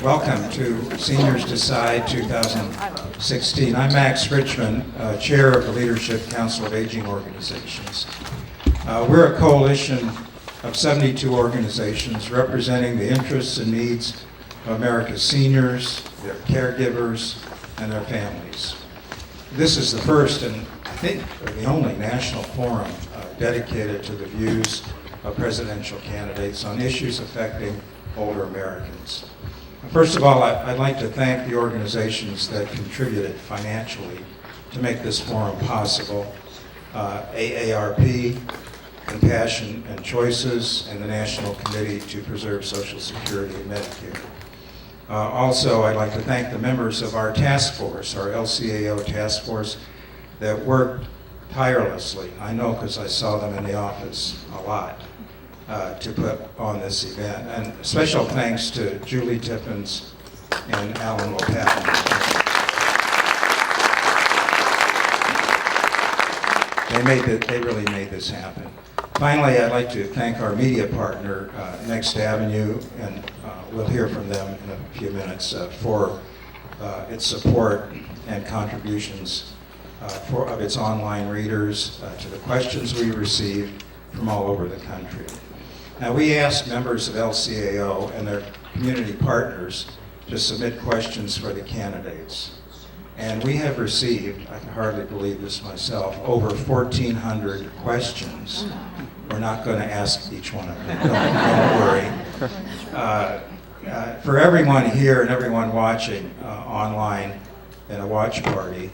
Welcome to Seniors Decide 2016. I'm Max Richmond, Chair of the Leadership Council of Aging Organizations. We're a coalition of 72 organizations representing the interests and needs of America's seniors, their caregivers, and their families. This is the first and I think the only national forum dedicated to the views of presidential candidates on issues affecting older Americans. First of all, I'd like to thank the organizations that contributed financially to make this forum possible. AARP, Compassion and Choices, and the National Committee to Preserve Social Security and Medicare. Also, I'd like to thank the members of our task force, our LCAO task force, that worked tirelessly. I know because I saw them in the office a lot. To put on this event. And special thanks to Julie Tippins and Alan Lopatton. They really made this happen. Finally, I'd like to thank our media partner, Next Avenue, and we'll hear from them in a few minutes, for its support and contributions of its online readers to the questions we received from all over the country. Now, we asked members of LCAO and their community partners to submit questions for the candidates. And we have received, I can hardly believe this myself, over 1,400 questions. We're not going to ask each one of them, don't worry. For everyone here and everyone watching online in a watch party,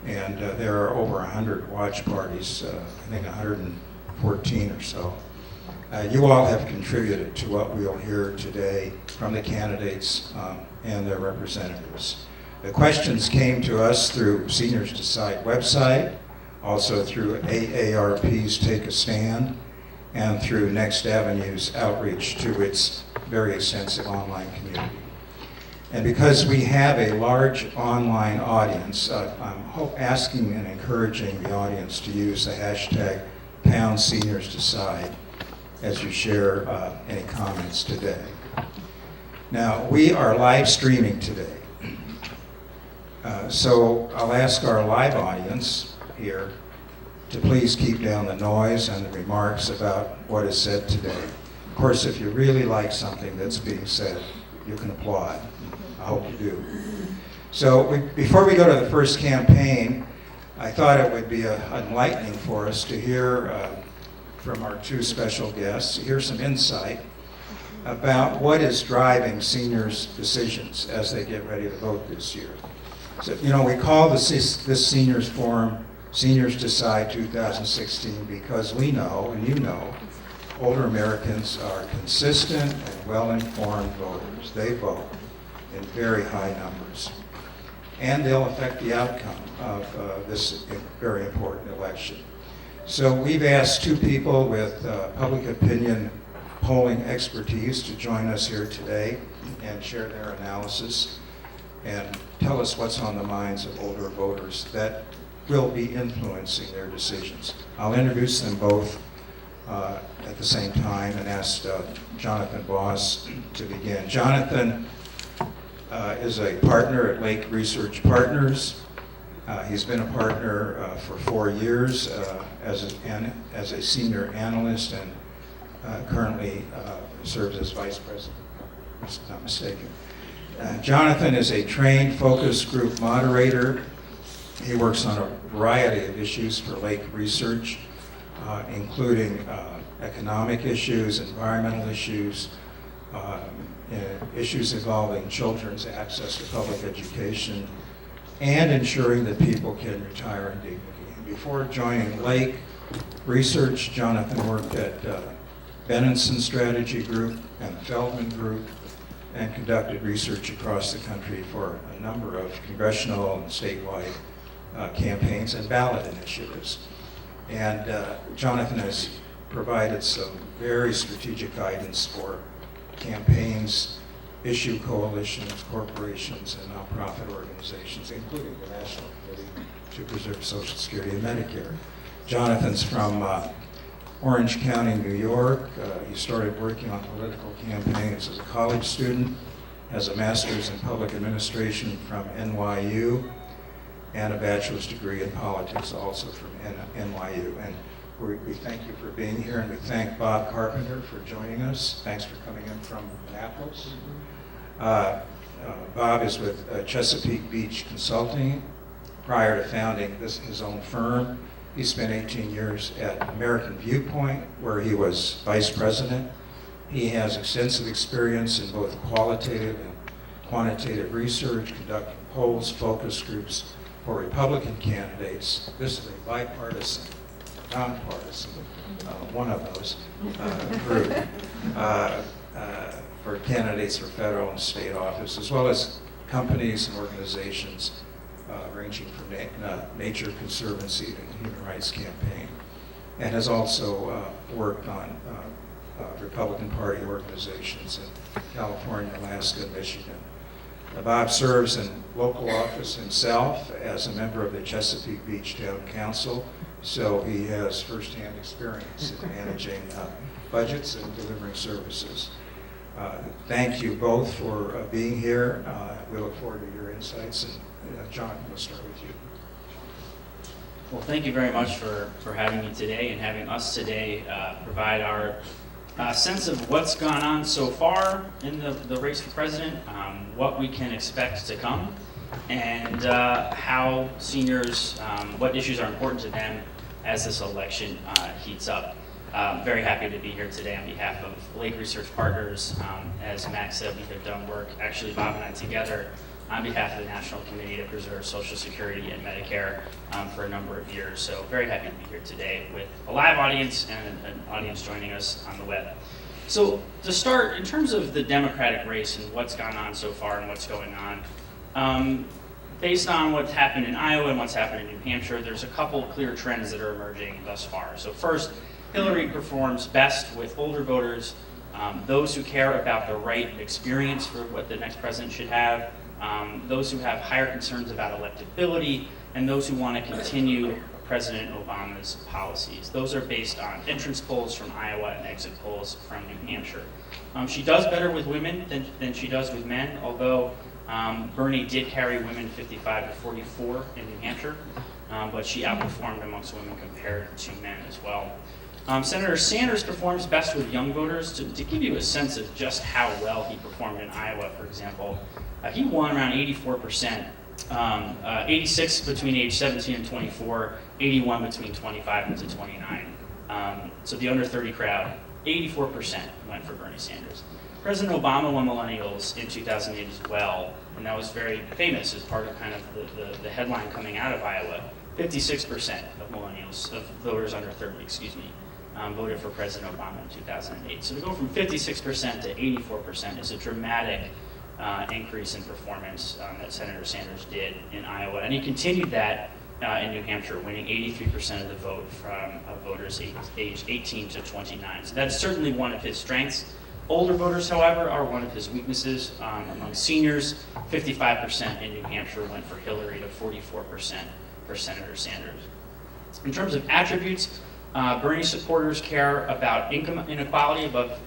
and there are over 100 watch parties, I think 114 or so. You all have contributed to what we'll hear today from the candidates and their representatives. The questions came to us through Seniors Decide website, also through AARP's Take a Stand, and through Next Avenue's outreach to its very extensive online community. And because we have a large online audience, I'm asking and encouraging the audience to use the hashtag #SeniorsDecide as you share any comments today. Now, we are live streaming today. So I'll ask our live audience here to please keep down the noise and the remarks about what is said today. Of course, if you really like something that's being said, you can applaud. I hope you do. So before we go to the first campaign, I thought it would be enlightening for us to hear from our two special guests, hear some insight about what is driving seniors' decisions as they get ready to vote this year. So, we call this Seniors Forum Seniors Decide 2016 because we know, and you know, older Americans are consistent and well-informed voters. They vote in very high numbers. And they'll affect the outcome of this very important election. So we've asked two people with public opinion polling expertise to join us here today and share their analysis and tell us what's on the minds of older voters that will be influencing their decisions. I'll introduce them both at the same time and ask Jonathan Boss to begin. Jonathan is a partner at Lake Research Partners. He's been a partner for 4 years as a senior analyst and currently serves as vice president, if I'm not mistaken. Jonathan is a trained focus group moderator. He works on a variety of issues for Lake Research, including economic issues, environmental issues, issues involving children's access to public education, and ensuring that people can retire in dignity. Before joining Lake Research, Jonathan worked at Benenson Strategy Group and the Feldman Group and conducted research across the country for a number of congressional and statewide campaigns and ballot initiatives. And Jonathan has provided some very strategic guidance for campaigns, issue coalitions, corporations, and nonprofit organizations, including the National Committee to Preserve Social Security and Medicare. Jonathan's from Orange County, New York. He started working on political campaigns as a college student has a master's in public administration from NYU, and a bachelor's degree in politics also from NYU. And we thank you for being here, and we thank Bob Carpenter for joining us. Thanks for coming in from Annapolis. Bob is with Chesapeake Beach Consulting. Prior to founding his own firm, he spent 18 years at American Viewpoint, where he was vice president. He has extensive experience in both qualitative and quantitative research, conducting polls, focus groups for Republican candidates. This is a bipartisan, nonpartisan, one of those group for candidates for federal and state office, as well as companies and organizations ranging from Nature Conservancy to Human Rights Campaign, and has also worked on Republican Party organizations in California, Alaska, and Michigan. Bob serves in local office himself as a member of the Chesapeake Beach Town Council, so he has firsthand experience in managing budgets and delivering services. Thank you both for being here. We look forward to your insights. And John, we'll start with you. Well, thank you very much for having me today and having us today provide our sense of what's gone on so far in the race for president, what we can expect to come, and how seniors, what issues are important to them as this election heats up. Very happy to be here today on behalf of Lake Research Partners. As Max said, we have done work, actually Bob and I together, on behalf of the National Committee to Preserve Social Security and Medicare for a number of years. So very happy to be here today with a live audience and an audience joining us on the web. So to start, in terms of the Democratic race and what's gone on so far and what's going on, based on what's happened in Iowa and what's happened in New Hampshire, there's a couple clear trends that are emerging thus far. So first, Hillary performs best with older voters, those who care about the right experience for what the next president should have, those who have higher concerns about electability, and those who want to continue President Obama's policies. Those are based on entrance polls from Iowa and exit polls from New Hampshire. She does better with women than she does with men, although Bernie did carry women 55 to 44 in New Hampshire, but she outperformed amongst women compared to men as well. Senator Sanders performs best with young voters. To give you a sense of just how well he performed in Iowa, for example, he won around 84%, 86 between age 17 and 24, 81 between 25 and 29. So the under 30 crowd, 84% went for Bernie Sanders. President Obama won millennials in 2008 as well, and that was very famous as part of kind of the headline coming out of Iowa. 56% of millennials, of voters under 30, voted for President Obama in 2008. So to go from 56% to 84% is a dramatic increase in performance that Senator Sanders did in Iowa. And he continued that in New Hampshire, winning 83% of the vote from voters aged 18 to 29. So that's certainly one of his strengths. Older voters, however, are one of his weaknesses. Among seniors, 55% in New Hampshire went for Hillary to 44% for Senator Sanders. In terms of attributes, Bernie supporters care about income inequality above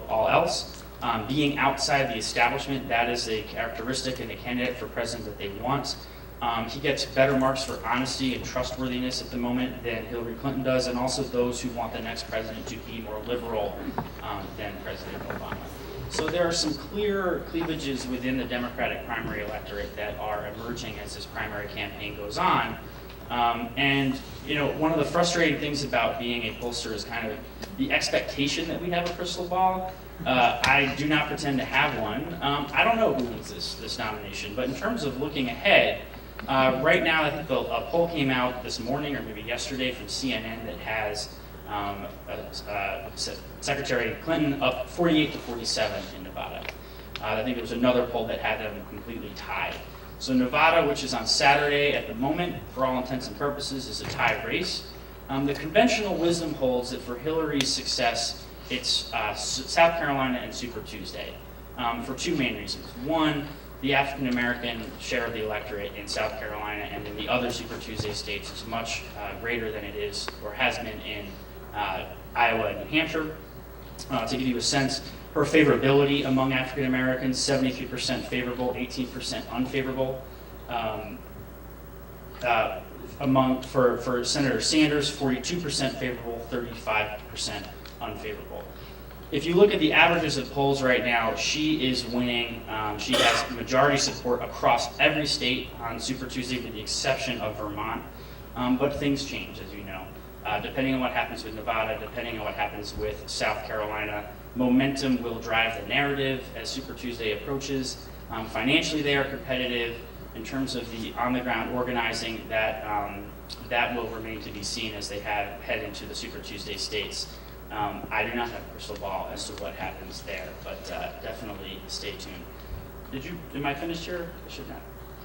all else. Being outside the establishment, that is a characteristic in a candidate for president that they want. He gets better marks for honesty and trustworthiness at the moment than Hillary Clinton does, and also those who want the next president to be more liberal than President Obama. So there are some clear cleavages within the Democratic primary electorate that are emerging as this primary campaign goes on. And you know, one of the frustrating things about being a pollster is kind of the expectation that we have a crystal ball. I do not pretend to have one. I don't know who wins this nomination, but in terms of looking ahead, right now I think a poll came out this morning or maybe yesterday from CNN that has Secretary Clinton up 48 to 47 in Nevada. I think there was another poll that had them completely tied. So Nevada, which is on Saturday at the moment, for all intents and purposes, is a tie race. The conventional wisdom holds that for Hillary's success, it's South Carolina and Super Tuesday, for two main reasons. One, the African American share of the electorate in South Carolina and in the other Super Tuesday states is much greater than it is or has been in Iowa and New Hampshire. To give you a sense, her favorability among African Americans, 73% favorable, 18% unfavorable. For Senator Sanders, 42% favorable, 35% unfavorable. If you look at the averages of polls right now, she is winning. She has majority support across every state on Super Tuesday, with the exception of Vermont. But things change, as you know. Depending on what happens with Nevada, depending on what happens with South Carolina, momentum will drive the narrative as Super Tuesday approaches. Financially, they are competitive. In terms of the on-the-ground organizing, that will remain to be seen as they head into the Super Tuesday states. I do not have a crystal ball as to what happens there, but definitely stay tuned. Am I finished here? I should not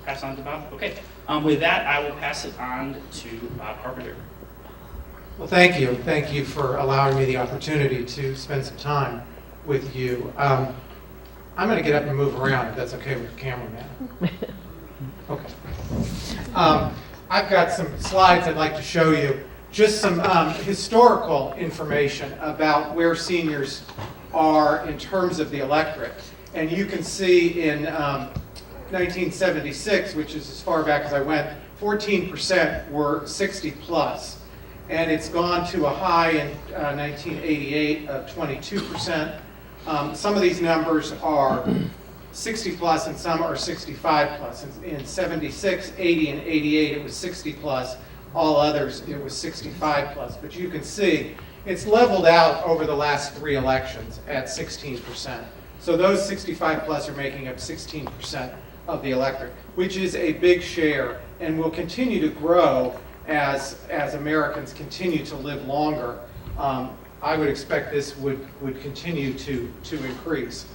pass on to Bob? Okay. With that, I will pass it on to Bob Carpenter. Well, thank you. Thank you for allowing me the opportunity to spend some time with you. I'm going to get up and move around, if that's okay with the cameraman. Okay. I've got some slides I'd like to show you. Just some historical information about where seniors are in terms of the electorate. And you can see in 1976, which is as far back as I went, 14% were 60 plus. And it's gone to a high in 1988 of 22%. Some of these numbers are 60 plus and some are 65 plus. In 76, 80, and 88, it was 60 plus. All others, it was 65 plus. But you can see it's leveled out over the last 3 elections at 16%. So those 65 plus are making up 16% of the electorate, which is a big share and will continue to grow as Americans continue to live longer. I would expect this would continue to increase.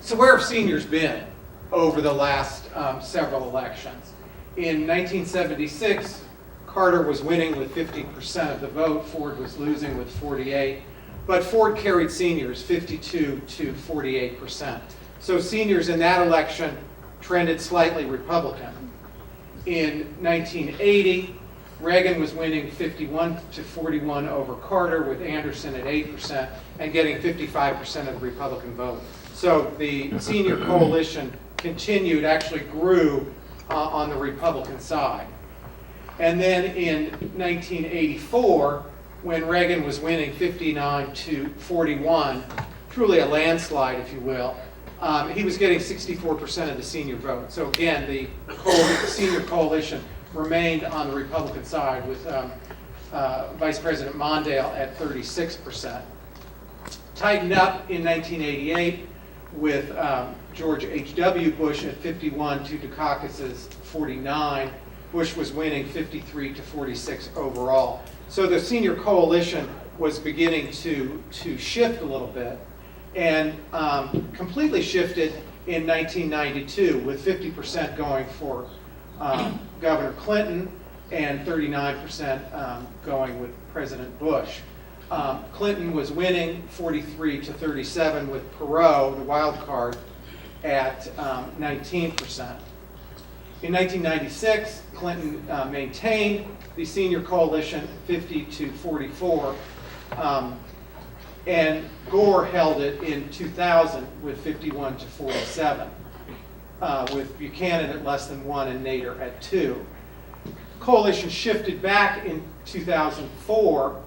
So where have seniors been over the last several elections? In 1976, Carter was winning with 50% of the vote. Ford was losing with 48%. But Ford carried seniors 52 to 48%. So seniors in that election trended slightly Republican. In 1980, Reagan was winning 51 to 41 over Carter, with Anderson at 8% and getting 55% of the Republican vote. So the senior coalition continued, actually grew on the Republican side. And then in 1984, when Reagan was winning 59 to 41, truly a landslide, if you will, he was getting 64% of the senior vote. So again, the senior coalition remained on the Republican side, with Vice President Mondale at 36%. Tightened up in 1988 with George H.W. Bush at 51 to Dukakis's 49. Bush was winning 53 to 46 overall. So the senior coalition was beginning to shift a little bit, and completely shifted in 1992, with 50% going for Governor Clinton and 39% going with President Bush. Clinton was winning 43 to 37, with Perot, the wild card, at 19%. In 1996, Clinton maintained the senior coalition 50 to 44, and Gore held it in 2000 with 51 to 47, with Buchanan at less than 1 and Nader at 2. Coalition shifted back in 2004.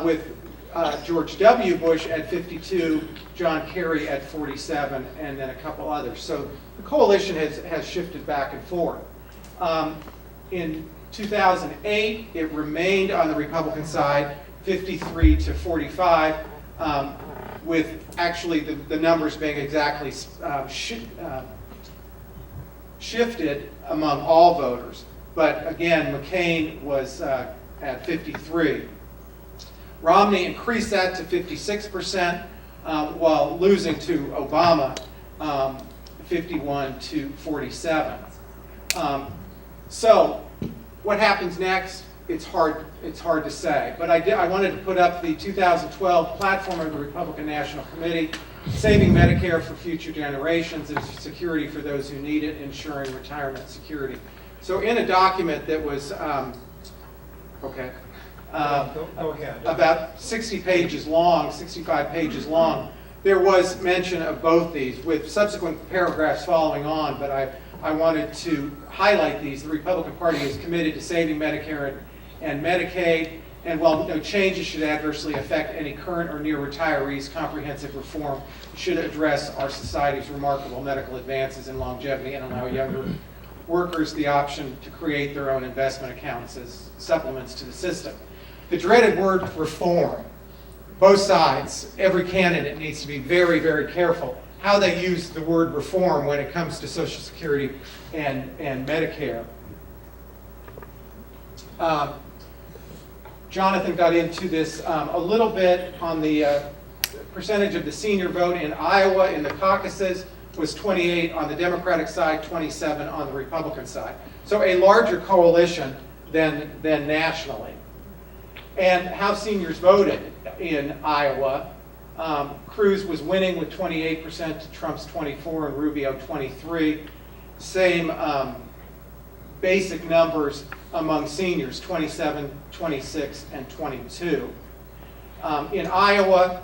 With George W. Bush at 52, John Kerry at 47, and then a couple others. So the coalition has shifted back and forth. In 2008, it remained on the Republican side, 53 to 45, with actually the numbers being exactly shifted among all voters. But again, McCain was at 53. Romney increased that to 56%, while losing to Obama, 51 to 47. So what happens next? It's hard to say. But I wanted to put up the 2012 platform of the Republican National Committee: saving Medicare for future generations and security for those who need it, ensuring retirement security. So in a document that was Okay. Go ahead. About 60 pages long, 65 pages long. There was mention of both these with subsequent paragraphs following on, but I wanted to highlight these. The Republican Party is committed to saving Medicare and Medicaid, and while no changes should adversely affect any current or near retirees, comprehensive reform should address our society's remarkable medical advances in longevity and allow younger workers the option to create their own investment accounts as supplements to the system. The dreaded word reform. Both sides, every candidate needs to be very, very careful how they use the word reform when it comes to Social Security and Medicare. Jonathan got into this a little bit on the percentage of the senior vote in Iowa in the caucuses was 28 on the Democratic side, 27 on the Republican side. So a larger coalition than nationally. And how seniors voted in Iowa, Cruz was winning with 28% to Trump's 24 and Rubio 23. Same basic numbers among seniors, 27, 26, and 22. In Iowa,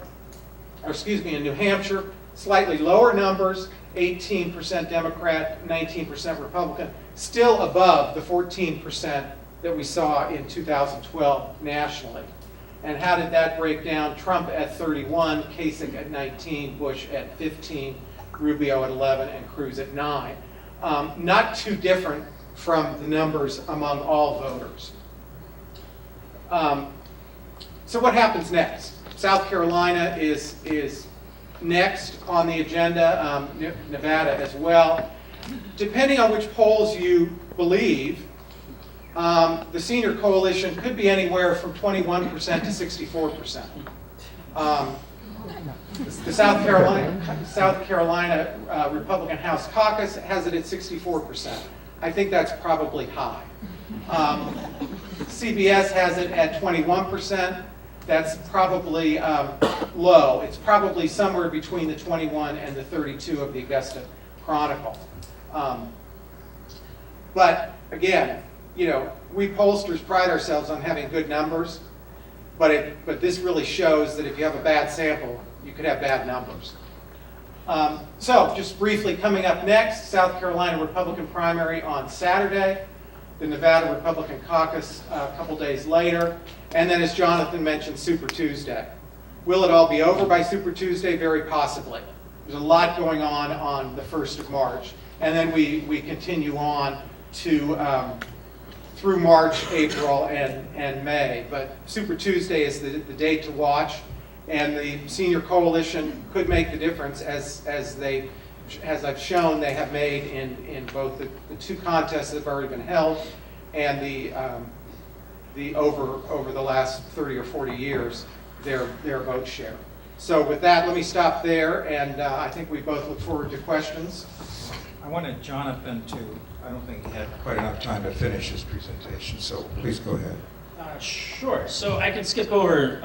in New Hampshire, slightly lower numbers, 18% Democrat, 19% Republican, still above the 14% that we saw in 2012 nationally. And how did that break down? Trump at 31, Kasich at 19, Bush at 15, Rubio at 11, and Cruz at 9. Not too different from the numbers among all voters. So what happens next? South Carolina is next on the agenda, Nevada as well. Depending on which polls you believe, the senior coalition could be anywhere from 21% to 64%. The South Carolina Republican House Caucus has it at 64%. I think that's probably high. CBS has it at 21%. That's probably low. It's probably somewhere between the 21 and the 32 of the Augusta Chronicle. But again, we pollsters pride ourselves on having good numbers, but this really shows that if you have a bad sample, you could have bad numbers. So just briefly, coming up next, South Carolina Republican primary on Saturday, the Nevada Republican caucus a couple days later, and then as Jonathan mentioned, Super Tuesday. Will it all be over by Super Tuesday? Very possibly. There's a lot going on the 1st of March. And then we continue on to through March, April, and May. But Super Tuesday is the date to watch, and the senior coalition could make the difference as I've shown they have made in both the two contests that have already been held and the over the last 30 or 40 years, their vote share. So with that, let me stop there, and I think we both look forward to questions. I wanted Jonathan I don't think he had quite enough time to finish his presentation, so please go ahead. Sure. So I can skip over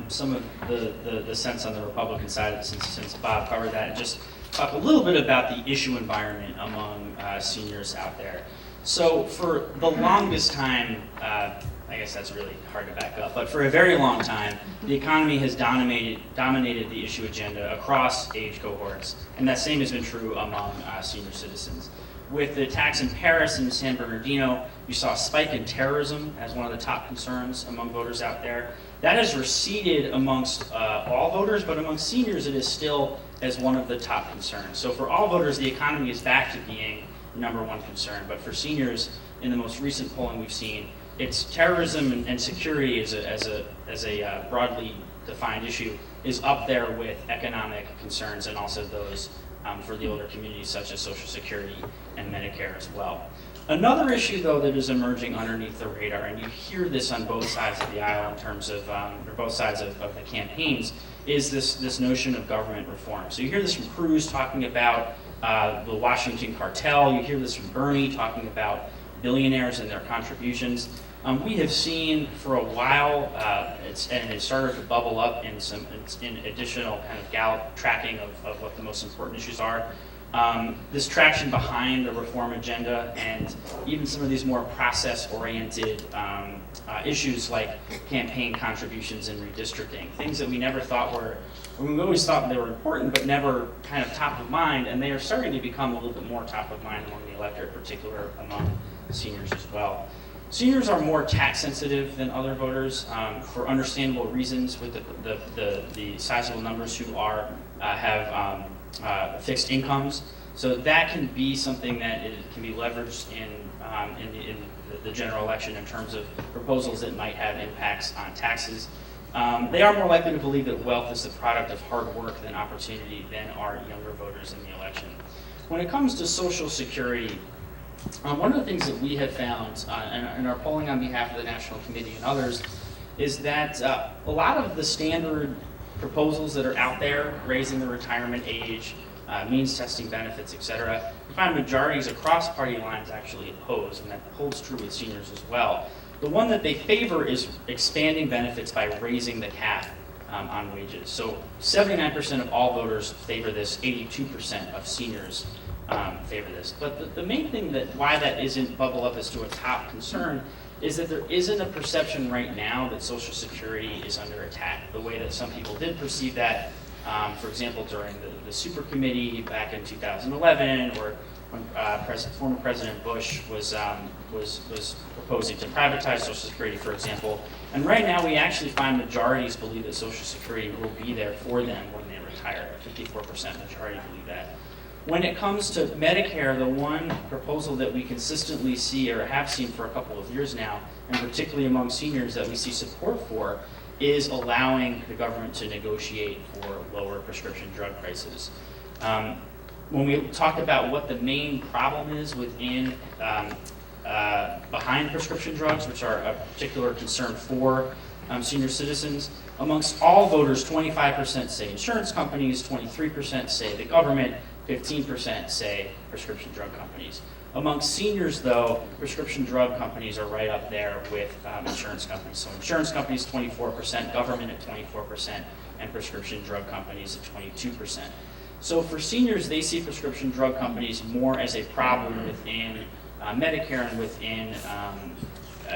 some of the sense on the Republican side since Bob covered that, and just talk a little bit about the issue environment among seniors out there. So for the longest time, I guess that's really hard to back up, but for a very long time, the economy has dominated the issue agenda across age cohorts, and that same has been true among senior citizens. With the attacks in Paris and San Bernardino, you saw a spike in terrorism as one of the top concerns among voters out there. That has receded amongst all voters, but among seniors it is still as one of the top concerns. So for all voters, the economy is back to being the number one concern, but for seniors, in the most recent polling we've seen, it's terrorism and security as a broadly defined issue is up there with economic concerns and also those for the older communities such as Social Security and Medicare as well. Another issue, though, that is emerging underneath the radar, and you hear this on both sides of the aisle in terms of, or both sides of the campaigns, is this notion of government reform. So you hear this from Cruz talking about the Washington cartel. You hear this from Bernie talking about billionaires and their contributions. We have seen for a while, and it started to bubble up in additional kind of Gallup tracking of what the most important issues are. this traction behind the reform agenda and even some of these more process-oriented issues like campaign contributions and redistricting, things that we never thought were, we always thought they were important, but never kind of top of mind, and they are starting to become a little bit more top of mind among the electorate, particularly among seniors as well. Seniors are more tax sensitive than other voters for understandable reasons, with the sizable numbers who are have fixed incomes. So that can be something that can be leveraged in the general election in terms of proposals that might have impacts on taxes. They are more likely to believe that wealth is the product of hard work than opportunity than are younger voters in the election. When it comes to Social Security, one of the things that we have found in our polling on behalf of the National Committee and others is that a lot of the standard proposals that are out there, raising the retirement age, means testing benefits, et cetera, we find majorities across party lines actually oppose, and that holds true with seniors as well. The one that they favor is expanding benefits by raising the cap on wages. So 79% of all voters favor this, 82% of seniors favor this. But the main thing why that isn't bubble up as to a top concern is that there isn't a perception right now that Social Security is under attack, the way that some people did perceive that, for example, during the super committee back in 2011, or when former President Bush was proposing to privatize Social Security, for example. And right now, we actually find majorities believe that Social Security will be there for them when they retire. 54% majority believe that. When it comes to Medicare, the one proposal that we consistently see, or have seen for a couple of years now, and particularly among seniors that we see support for, is allowing the government to negotiate for lower prescription drug prices. When we talk about what the main problem is within behind prescription drugs, which are a particular concern for senior citizens, amongst all voters, 25% say insurance companies, 23% say the government, 15% say prescription drug companies. Amongst seniors, though, prescription drug companies are right up there with insurance companies. So insurance companies, 24%, government at 24%, and prescription drug companies at 22%. So for seniors, they see prescription drug companies more as a problem within Medicare and within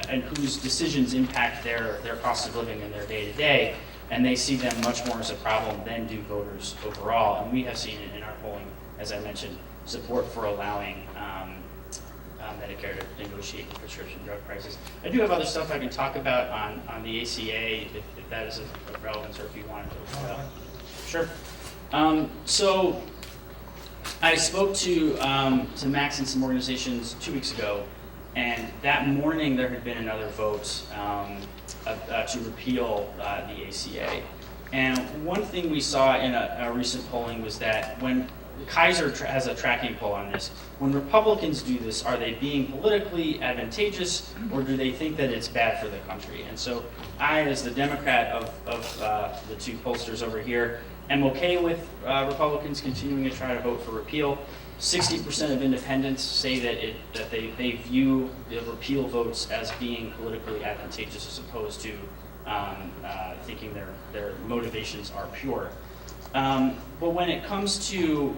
and whose decisions impact their cost of living in their day-to-day, and they see them much more as a problem than do voters overall. And we have seen it in our polling, as I mentioned, support for allowing Medicare to negotiate the prescription drug prices. I do have other stuff I can talk about on the ACA if that is of relevance, or if you wanted to look it up. Sure. So I spoke to Max and some organizations 2 weeks ago, and that morning there had been another vote to repeal the ACA. And one thing we saw in a recent polling was that when Kaiser has a tracking poll on this, when Republicans do this, are they being politically advantageous, or do they think that it's bad for the country? And so I, as the Democrat of the two pollsters over here, am okay with Republicans continuing to try to vote for repeal. 60% of independents say that they view the repeal votes as being politically advantageous, as opposed to thinking their motivations are pure. But when it comes to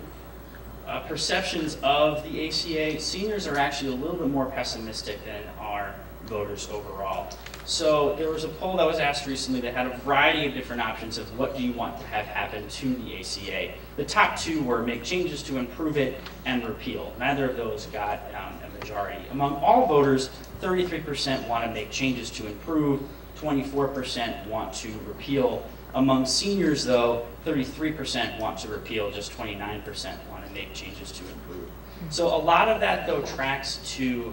perceptions of the ACA, seniors are actually a little bit more pessimistic than are voters overall. So there was a poll that was asked recently that had a variety of different options of what do you want to have happen to the ACA. The top two were make changes to improve it and repeal. Neither of those got a majority. Among all voters, 33% want to make changes to improve, 24% want to repeal. Among seniors, though, 33% want to repeal, just 29% want to make changes to improve. So a lot of that, though, tracks to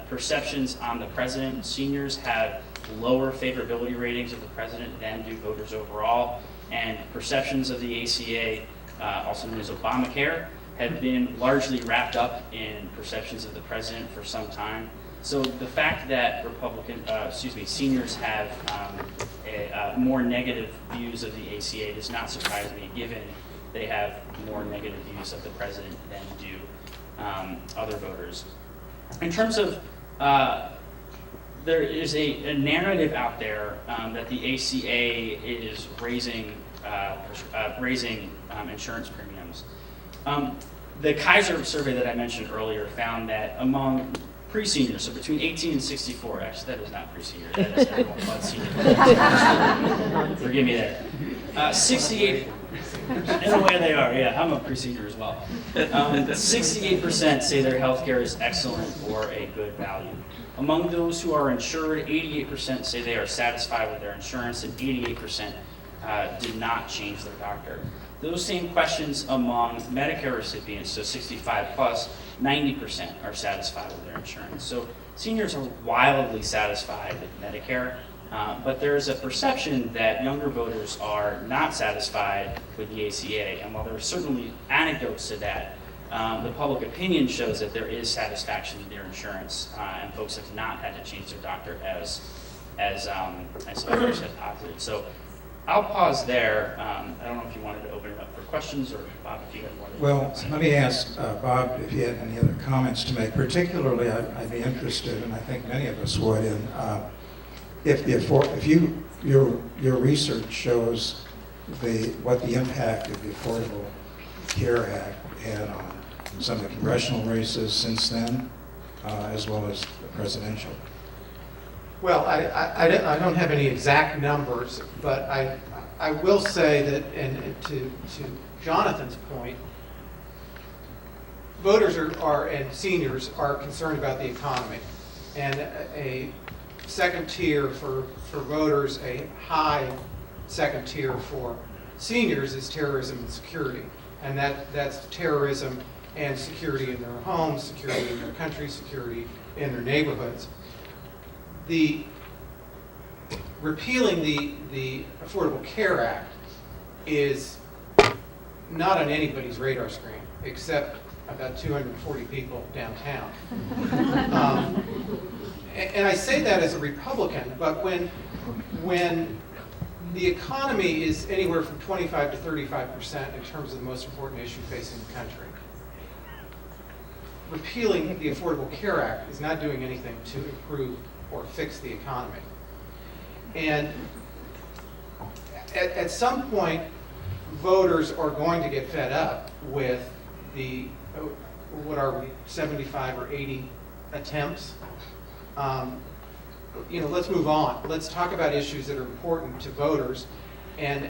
perceptions on the president. Seniors have lower favorability ratings of the president than do voters overall, and perceptions of the ACA, also known as Obamacare, have been largely wrapped up in perceptions of the president for some time. So the fact that seniors have more negative views of the ACA does not surprise me, given they have more negative views of the president than do other voters. In terms of, there is a narrative out there that the ACA is raising insurance premiums. The Kaiser survey that I mentioned earlier found that among pre-seniors, so between 18 and 64, actually that is not pre-senior, that is everyone but senior. Forgive me there. 68, in a way they are, yeah, I'm a pre-senior as well. 68% say their healthcare is excellent or a good value. Among those who are insured, 88% say they are satisfied with their insurance, and 88% did not change their doctor. Those same questions among Medicare recipients, so 65 plus, 90% are satisfied with their insurance. So seniors are wildly satisfied with Medicare, but there's a perception that younger voters are not satisfied with the ACA. And while there are certainly anecdotes to that, the public opinion shows that there is satisfaction with their insurance, and folks have not had to change their doctor as others have posited. So I'll pause there. I don't know if you wanted to open it up for questions, or Bob, if you had more. Well, let me ask Bob if he had any other comments to make. Particularly, I'd be interested, and I think many of us would, in if your research shows what the impact of the Affordable Care Act had on some of the congressional races since then, as well as the presidential. Well, I don't have any exact numbers, but I will say that, and to Jonathan's point, voters and seniors are concerned about the economy. And a second tier for voters, a high second tier for seniors is terrorism and security. And that's terrorism and security in their homes, security in their country, security in their neighborhoods. Repealing the Affordable Care Act is not on anybody's radar screen, except about 240 people downtown. And I say that as a Republican, but when the economy is anywhere from 25 to 35% in terms of the most important issue facing the country, repealing the Affordable Care Act is not doing anything to improve or fix the economy. And at some point, voters are going to get fed up with what are we, 75 or 80 attempts. Let's move on. Let's talk about issues that are important to voters. And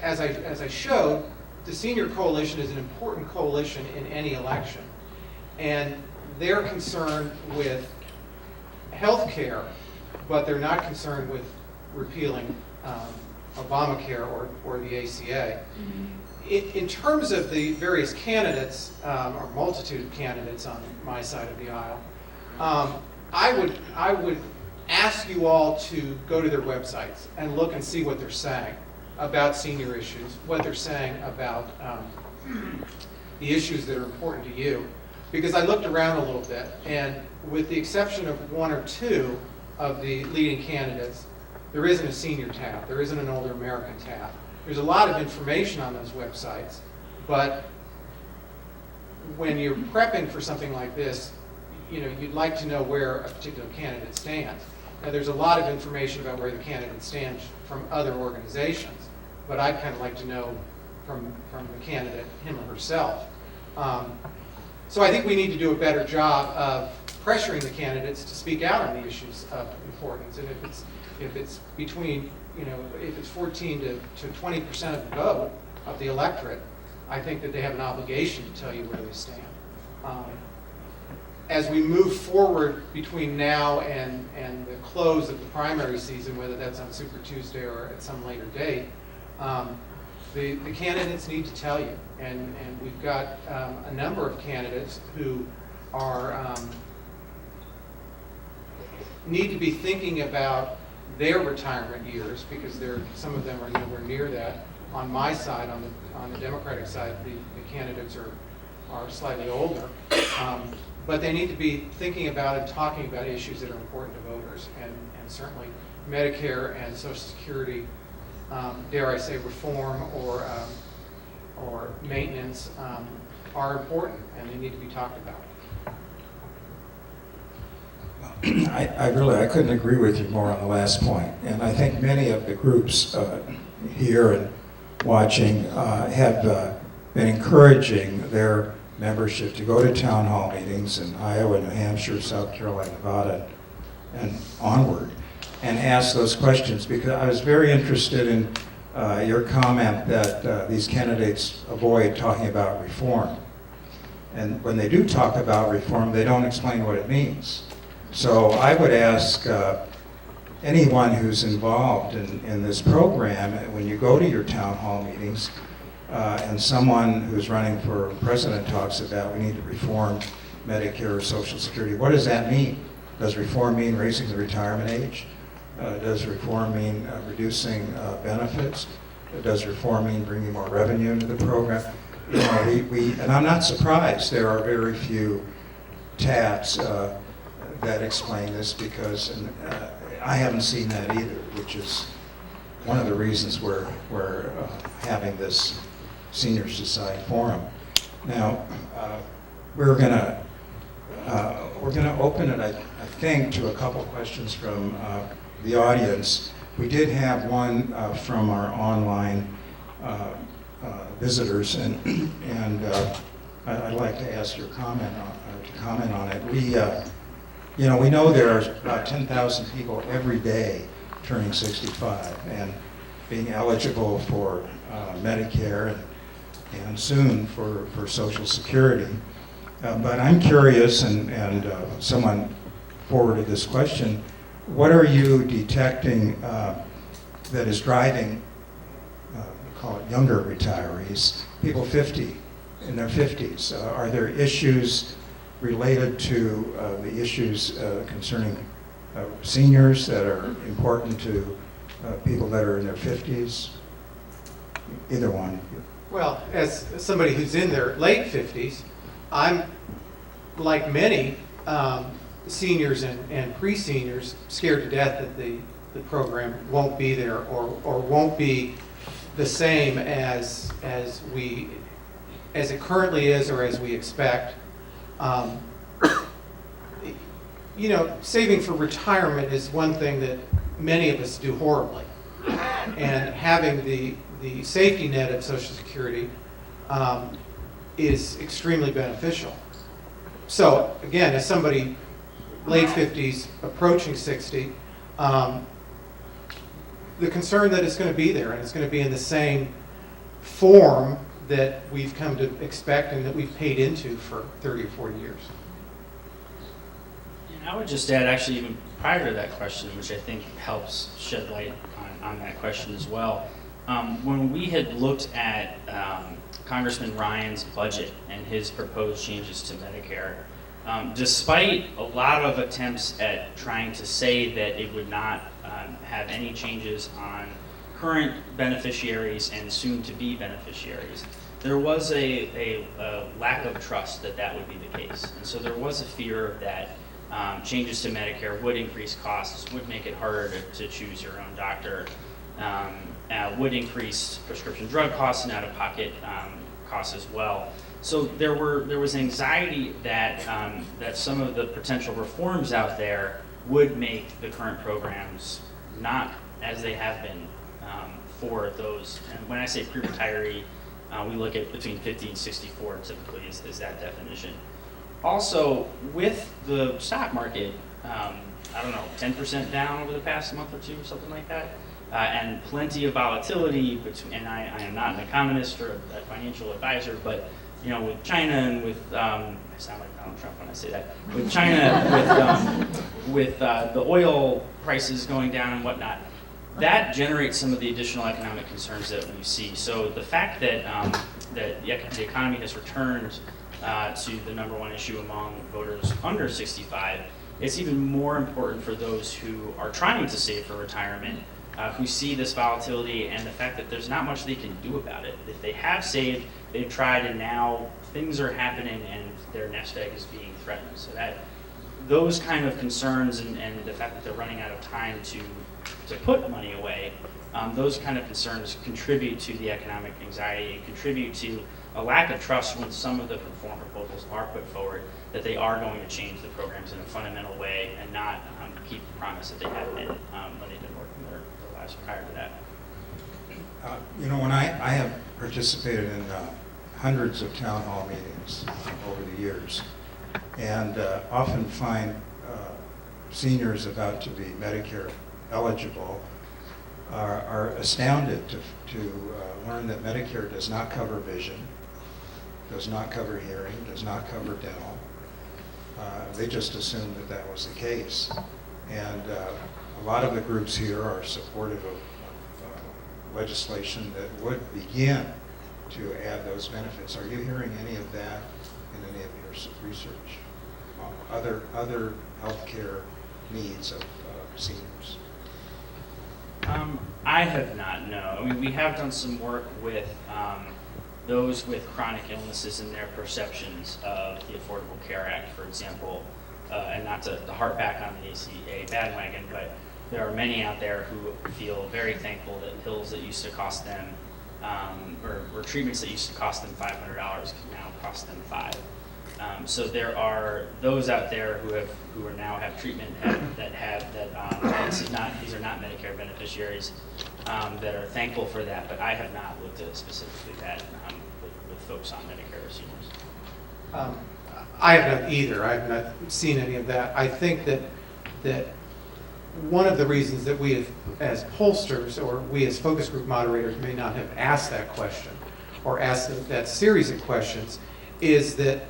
as I showed, the Senior Coalition is an important coalition in any election. And they're concerned with health care, but they're not concerned with repealing Obamacare or the ACA. In terms of the various candidates, or multitude of candidates on my side of the aisle, I would ask you all to go to their websites and look and see what they're saying about senior issues, what they're saying about the issues that are important to you. Because I looked around a little bit, and with the exception of one or two of the leading candidates, there isn't a senior tab, there isn't an older American tab. There's a lot of information on those websites, but when you're prepping for something like this, you'd like to know where a particular candidate stands. Now, there's a lot of information about where the candidate stands from other organizations, but I'd kind of like to know from the candidate, him or herself. So I think we need to do a better job of pressuring the candidates to speak out on the issues of importance. And if it's between, if it's 14 to 20% of the vote of the electorate, I think that they have an obligation to tell you where they stand. As we move forward between now and the close of the primary season, whether that's on Super Tuesday or at some later date, the candidates need to tell you. And we've got a number of candidates who are need to be thinking about their retirement years, because some of them are nowhere near that. On my side, on the Democratic side, the candidates are slightly older, but they need to be thinking about and talking about issues that are important to voters, and certainly Medicare and Social Security, dare I say, reform or maintenance are important, and they need to be talked about. I couldn't agree with you more on the last point. And I think many of the groups here and watching have been encouraging their membership to go to town hall meetings in Iowa, New Hampshire, South Carolina, Nevada, and onward, and ask those questions, because I was very interested in your comment that these candidates avoid talking about reform. And when they do talk about reform, they don't explain what it means. So I would ask anyone who's involved in this program, when you go to your town hall meetings, and someone who's running for president talks about we need to reform Medicare or Social Security, what does that mean? Does reform mean raising the retirement age? Does reform mean reducing benefits? Does reform mean bringing more revenue into the program? You know, and I'm not surprised there are very few tabs that explain this, because I haven't seen that either, which is one of the reasons we're having this Seniors Decide Forum. Now, we're gonna open it, I think, to a couple questions from the audience. We did have one from our online visitors, and I'd like to ask your comment on it. We know there are about 10,000 people every day turning 65 and being eligible for Medicare and soon for Social Security. But I'm curious, and someone forwarded this question, what are you detecting that is driving, call it younger retirees, people 50, in their 50s? Are there issues related to the issues concerning seniors that are important to people that are in their 50s? Either one. Well, as somebody who's in their late 50s, I'm, like many seniors and pre-seniors, scared to death that the program won't be there or won't be the same as it currently is or as we expect. You know, saving for retirement is one thing that many of us do horribly, and having the safety net of Social Security is extremely beneficial. So again, as somebody late 50s, approaching 60, the concern that it's going to be there, and it's going to be in the same form that we've come to expect and that we've paid into for 30 or 40 years. And I would just add, actually, even prior to that question, which I think helps shed light on that question as well. When we had looked at Congressman Ryan's budget and his proposed changes to Medicare, despite a lot of attempts at trying to say that it would not have any changes on current beneficiaries and soon-to-be beneficiaries, there was a lack of trust that would be the case. And so there was a fear that changes to Medicare would increase costs, would make it harder to choose your own doctor, would increase prescription drug costs and out-of-pocket costs as well. So there was anxiety that some of the potential reforms out there would make the current programs not as they have been for those. And when I say pre-retiree, we look at between 50 and 64 typically is that definition. Also, with the stock market, I don't know, 10% down over the past month or two, something like that, and plenty of volatility between, and I am not an economist or a financial advisor, but you know, with China and with, I sound like Donald Trump when I say that, with China, with the oil prices going down and whatnot, that generates some of the additional economic concerns that we see. So the fact that that the economy has returned to the #1 issue among voters under 65, it's even more important for those who are trying to save for retirement, who see this volatility and the fact that there's not much they can do about it. If they have saved, they've tried, and now things are happening and their nest egg is being threatened. So that those kind of concerns and the fact that they're running out of time to put money away, those kind of concerns contribute to the economic anxiety and contribute to a lack of trust when some of the reform proposals are put forward that they are going to change the programs in a fundamental way and not keep the promise that they have been when they've been working their lives prior to that. You know, when I have participated in hundreds of town hall meetings over the years, and often find seniors about to be Medicare eligible are astounded to learn that Medicare does not cover vision, does not cover hearing, does not cover dental. They just assumed that that was the case. And a lot of the groups here are supportive of legislation that would begin to add those benefits. Are you hearing any of that in any of your research? Other healthcare needs of seniors? I have not, no. I mean, we have done some work with those with chronic illnesses and their perceptions of the Affordable Care Act, for example, and not to harp back on the ACA bandwagon, but there are many out there who feel very thankful that pills that used to cost them, or treatments that used to cost them $500 can now cost them $5. So there are those out there who are now have treatment these are not Medicare beneficiaries that are thankful for that, but I have not looked at specifically that with folks on Medicare or seniors. I have not either. I have not seen any of that. I think that one of the reasons that we have, as pollsters or we as focus group moderators may not have asked that question or asked that series of questions is that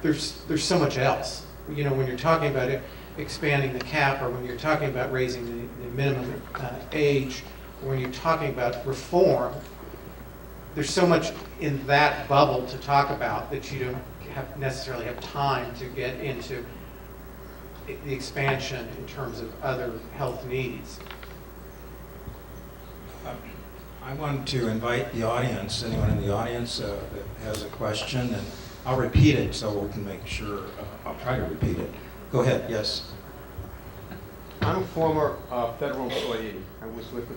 there's so much else. You know, when you're talking about expanding the cap, or when you're talking about raising the minimum age, or when you're talking about reform, there's so much in that bubble to talk about that you don't necessarily have time to get into the expansion in terms of other health needs. I want to invite the audience, anyone in the audience that has a question, and I'll repeat it so we can make sure. I'll try to repeat it. Go ahead, yes. I'm a former federal employee. I was with the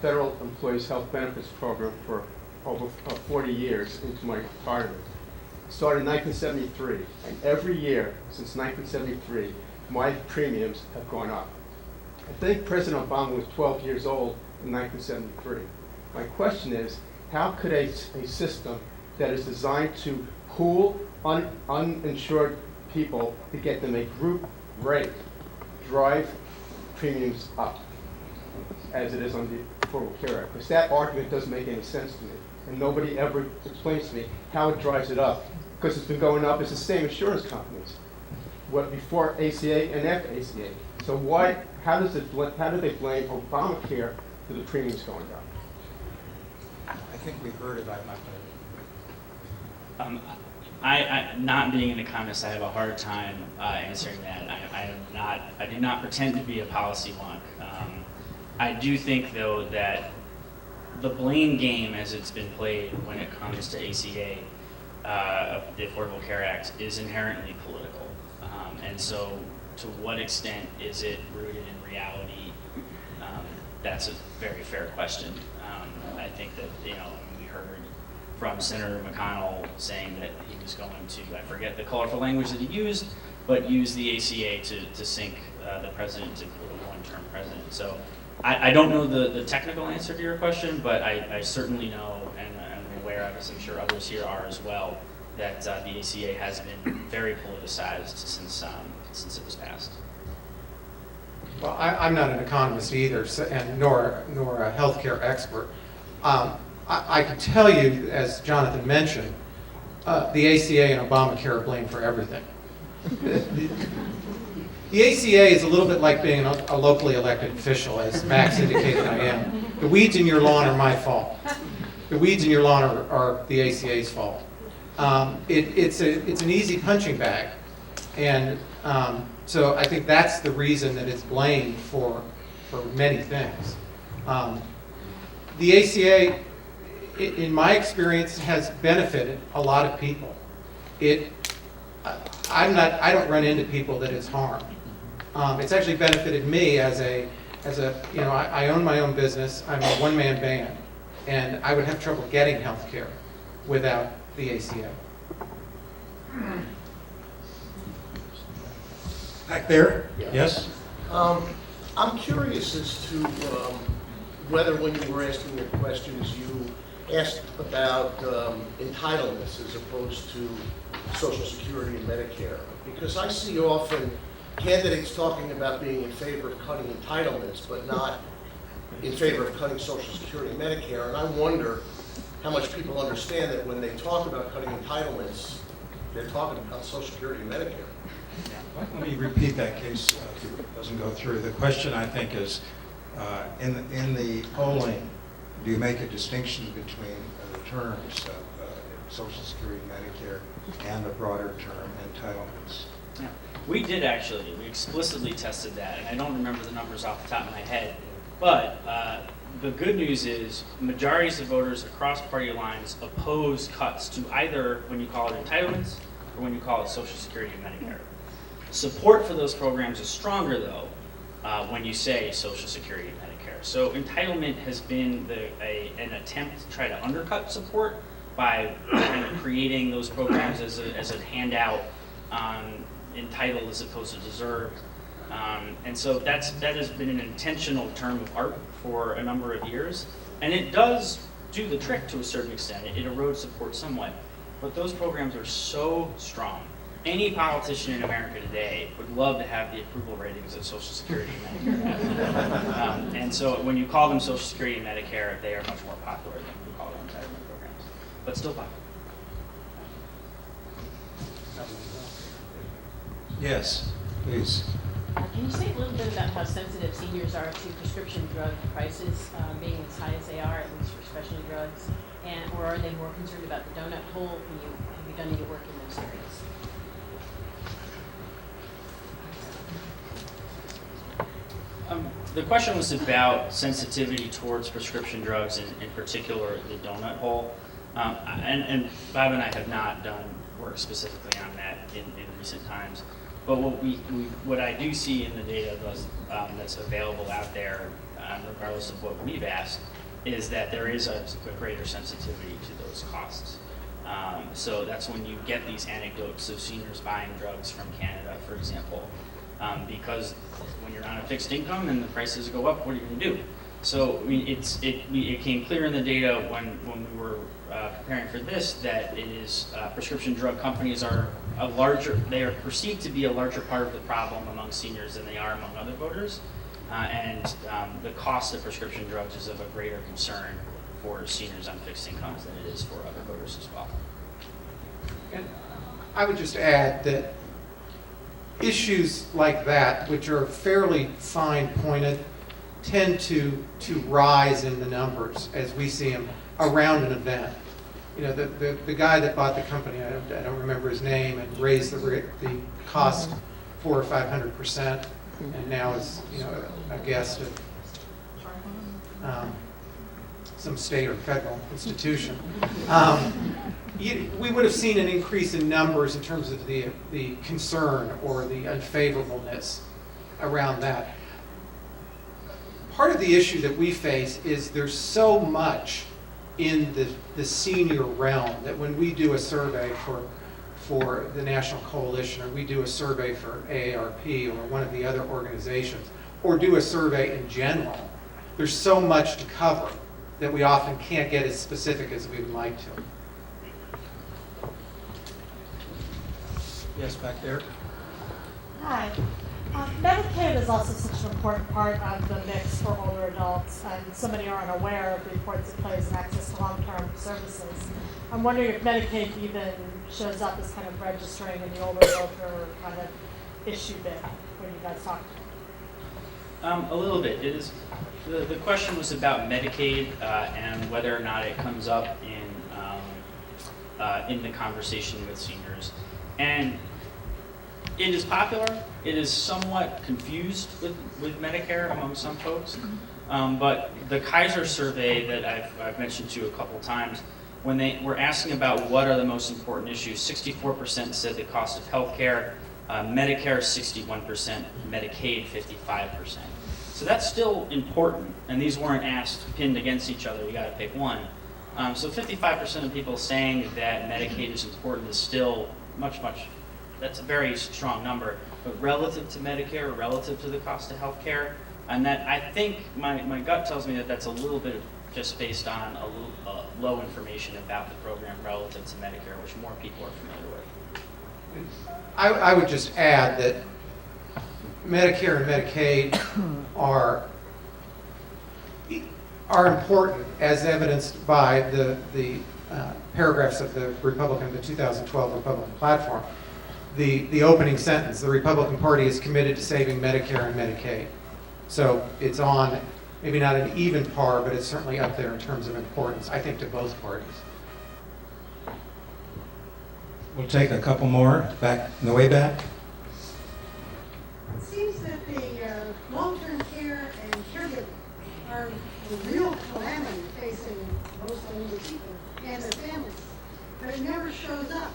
Federal Employees Health Benefits Program for over 40 years into my retirement. Started in 1973, and every year since 1973, my premiums have gone up. I think President Obama was 12 years old in 1973. My question is, how could a system that is designed to pool uninsured people to get them a group rate drive premiums up as it is on the Affordable Care Act? Because that argument doesn't make any sense to me, and nobody ever explains to me how it drives it up. Because it's been going up, it's the same insurance companies, before ACA and after ACA. So how do they blame Obamacare for the premiums going up? I think we've heard it. I'm not going to. I not being in the comments, I have a hard time answering that. I do not pretend to be a policy wonk. I do think, though, that the blame game as it's been played when it comes to ACA, the Affordable Care Act, is inherently political. And so to what extent is it rooted in reality? That's a very fair question. I think that, we heard from Senator McConnell saying that he was going to, I forget the colorful language that he used, but use the ACA to sink the president to a one-term president. So I don't know the technical answer to your question, but I certainly know, and I'm aware of, as I'm sure others here are as well, that the ACA has been very politicized since it was passed. Well, I'm not an economist either, and nor a healthcare expert. I can tell you, as Jonathan mentioned, the ACA and Obamacare are blamed for everything. The ACA is a little bit like being a locally elected official, as Max indicated I am. The weeds in your lawn are my fault. The weeds in your lawn are the ACA's fault. It's an easy punching bag, and so I think that's the reason that it's blamed for many things. The ACA, in my experience, has benefited a lot of people. I don't run into people that it's harmed. It's actually benefited me as I own my own business. I'm a one-man band, and I would have trouble getting health care without the ACA. Back there? Yes? I'm curious as to whether when you were asking your questions, you asked about entitlements as opposed to Social Security and Medicare, because I see often candidates talking about being in favor of cutting entitlements, but not in favor of cutting Social Security and Medicare, and I wonder how much people understand that when they talk about cutting entitlements, they're talking about Social Security and Medicare. Let me repeat that case if it doesn't go through. The question, I think, is in the polling, do you make a distinction between the terms of Social Security and Medicare and the broader term entitlements? Yeah. We did actually. We explicitly tested that, and I don't remember the numbers off the top of my head. But the good news is majorities of voters across party lines oppose cuts to either when you call it entitlements or when you call it Social Security and Medicare. Support for those programs is stronger, though, when you say Social Security and Medicare. So entitlement has been an attempt to try to undercut support by kind of creating those programs as a handout, entitled as opposed to deserved. And so that has been an intentional term of art for a number of years. And it does do the trick to a certain extent. It erodes support somewhat. But those programs are so strong. Any politician in America today would love to have the approval ratings that Social Security and Medicare have. And so when you call them Social Security and Medicare, they are much more popular than when you call them entitlement programs. But still popular. Yes, please. Can you say a little bit about how sensitive seniors are to prescription drug prices being as high as they are, at least for specialty drugs? Or are they more concerned about the donut hole? Have you done any work in those areas? The question was about sensitivity towards prescription drugs, in particular the donut hole. And Bob and I have not done work specifically on that in recent times. But what I do see in the data that's available out there, regardless of what we've asked, is that there is a greater sensitivity to those costs. So that's when you get these anecdotes of seniors buying drugs from Canada, for example, because when you're on a fixed income and the prices go up, what are you going to do? So I mean, it came clear in the data when we were preparing for this that it is prescription drug companies are they are perceived to be a larger part of the problem among seniors than they are among other voters, and the cost of prescription drugs is of a greater concern for seniors on fixed incomes than it is for other voters as well. And I would just add that issues like that, which are fairly fine-pointed, tend to rise in the numbers as we see them around an event. You know, the guy that bought the company, I don't remember his name, and raised the cost 400% or 500%, and now is, you know, a guest of some state or federal institution. We would have seen an increase in numbers in terms of the concern or the unfavorableness around that. Part of the issue that we face is there's so much in the senior realm that when we do a survey for the National Coalition, or we do a survey for AARP or one of the other organizations, or do a survey in general, there's so much to cover that we often can't get as specific as we would like to. Yes, back there. Hi. Medicaid is also such an important part of the mix for older adults, and so many are unaware of the importance it plays in access to long-term services. I'm wondering if Medicaid even shows up as kind of registering in the older voter kind of issue bit when you guys talk to them. A little bit. It is. The question was about Medicaid and whether or not it comes up in the conversation with seniors. And it is popular. It is somewhat confused with Medicare among some folks. But the Kaiser survey that I've mentioned to you a couple times, when they were asking about what are the most important issues, 64% said the cost of health care, Medicare 61%, Medicaid 55%. So that's still important, and these weren't asked pinned against each other, you gotta pick one. So 55% of people saying that Medicaid is important is still much, that's a very strong number. But relative to Medicare, relative to the cost of health care, and that I think my gut tells me that that's a little bit just based on low information about the program relative to Medicare, which more people are familiar with. I would just add that Medicare and Medicaid are important, as evidenced by the paragraphs of the 2012 Republican platform. The opening sentence, the Republican Party is committed to saving Medicare and Medicaid. So it's on, maybe not an even par, but it's certainly up there in terms of importance, I think, to both parties. We'll take a couple more back in the way back. It seems that the long-term care and caregiving are the real calamity facing most older people and their families, but it never shows up.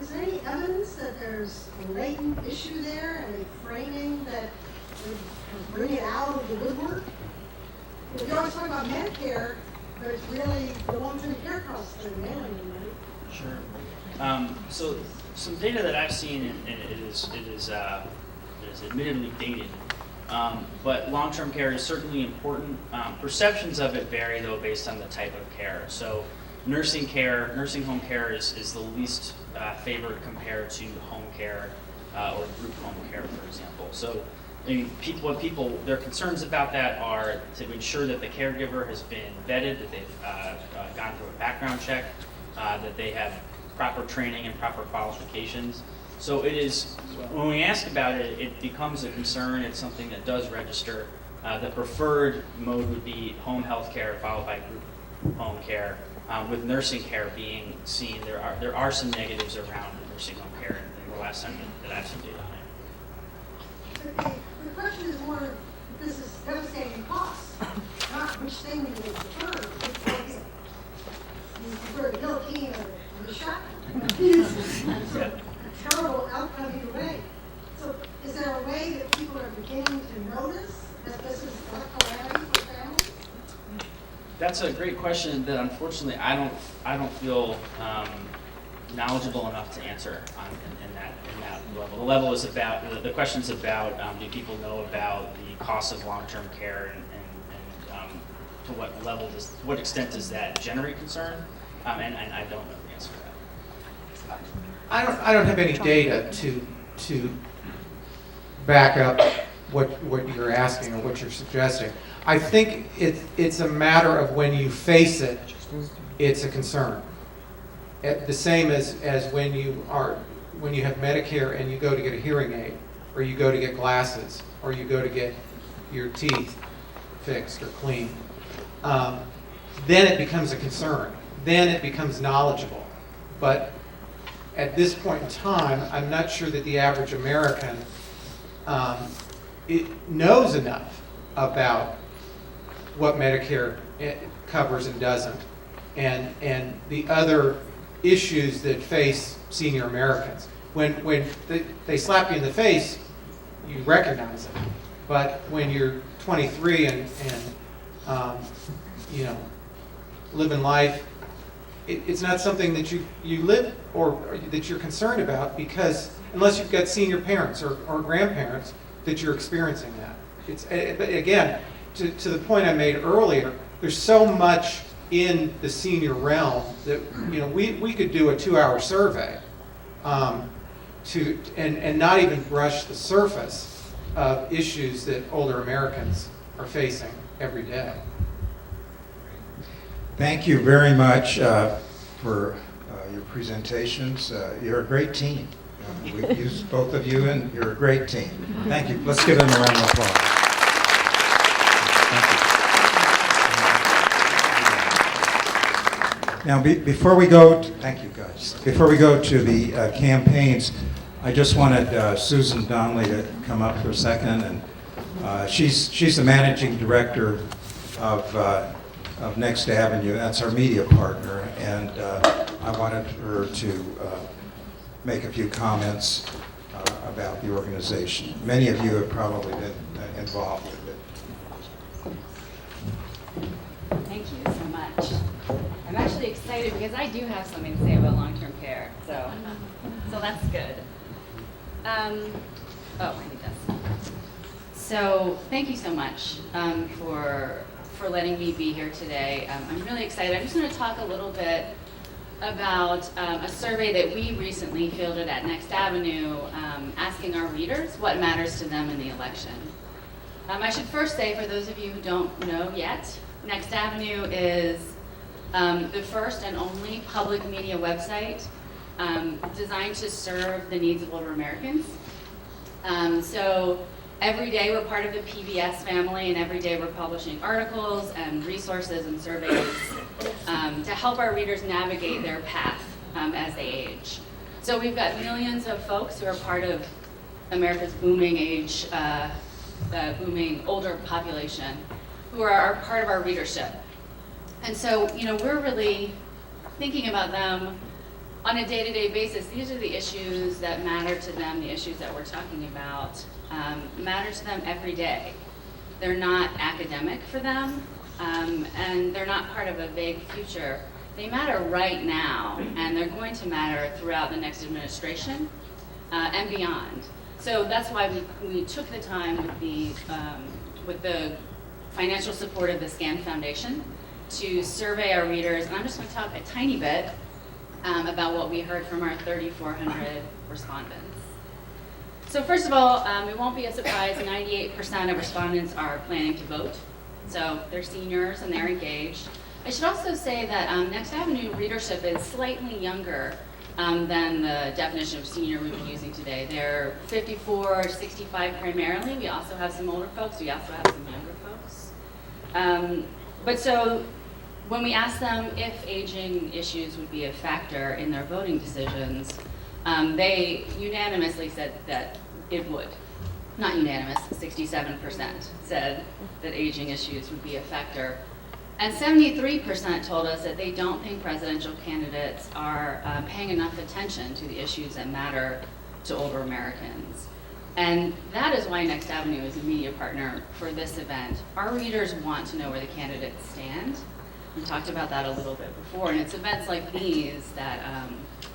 Is there any evidence that there's a latent issue there and a framing that would bring it out of the woodwork? We always talk about Medicare, but it's really the long-term care costs that are nailing the money. Sure. So some data that I've seen, and it is admittedly dated, but long-term care is certainly important. Perceptions of it vary though based on the type of care. So nursing home care is the least favored compared to home care or group home care, for example. So I mean, their concerns about that are to ensure that the caregiver has been vetted, that they've gone through a background check, that they have proper training and proper qualifications. So it is, when we ask about it, it becomes a concern. It's something that does register. The preferred mode would be home health care followed by group home care, with nursing care being seen. There are some negatives around nursing home care in the last time that I've seen data on it. The question is more, this is devastating costs, not which thing you would prefer. You prefer the guillotine or the shotgun. So a terrible outcome either way. So is there a way that people are beginning to notice that this is a calamity for families? That's a great question that unfortunately I don't feel knowledgeable enough to answer in that level. The level is about the question's about do people know about the cost of long-term care and to what extent does that generate concern? And I don't know the answer to that. I don't have any data to back up what you're asking or what you're suggesting. I think it's a matter of when you face it, it's a concern. The same as when you have Medicare and you go to get a hearing aid, or you go to get glasses, or you go to get your teeth fixed or cleaned. Then it becomes a concern. Then it becomes knowledgeable. But at this point in time, I'm not sure that the average American knows enough about what Medicare covers and doesn't, and the other issues that face senior Americans. When they slap you in the face, you recognize it. But when you're 23 and living life, it's not something that you live or that you're concerned about, because unless you've got senior parents or grandparents that you're experiencing that. But again, to the point I made earlier, there's so much in the senior realm that we could do a 2-hour survey and not even brush the surface of issues that older Americans are facing every day. Thank you very much for your presentations. You're a great team. We've used both of you, and you're a great team. Thank you. Let's give them a round of applause. Thank you. Now, before we go, thank you guys. Before we go to the campaigns, I just wanted Susan Donnelly to come up for a second, and she's the managing director of Next Avenue. That's our media partner, and I wanted her to make a few comments about the organization. Many of you have probably been involved with it. Thank you so much. I'm actually excited because I do have something to say about long-term care, so that's good. I need this. So thank you so much for for letting me be here today. I'm really excited. I'm just going to talk a little bit about a survey that we recently fielded at Next Avenue, asking our readers what matters to them in the election. I should first say, for those of you who don't know yet, Next Avenue is the first and only public media website designed to serve the needs of older Americans. So every day we're part of the PBS family, and every day we're publishing articles and resources and surveys to help our readers navigate their path as they age. So we've got millions of folks who are part of America's booming older population who are part of our readership. And so, we're really thinking about them on a day-to-day basis. These are the issues that matter to them, the issues that we're talking about, matter to them every day. They're not academic for them, and they're not part of a vague future. They matter right now, and they're going to matter throughout the next administration and beyond. So that's why we took the time with the financial support of the SCAN Foundation to survey our readers. And I'm just going to talk a tiny bit about what we heard from our 3,400 respondents. So first of all, it won't be a surprise, 98% of respondents are planning to vote. So they're seniors and they're engaged. I should also say that Next Avenue readership is slightly younger than the definition of senior we've been using today. They're 54, 65 primarily. We also have some older folks. We also have some younger folks. But so when we asked them if aging issues would be a factor in their voting decisions, they unanimously said that it would. Not unanimous, 67% said that aging issues would be a factor. And 73% told us that they don't think presidential candidates are paying enough attention to the issues that matter to older Americans. And that is why Next Avenue is a media partner for this event. Our readers want to know where the candidates stand. We talked about that a little bit before, and it's events like these that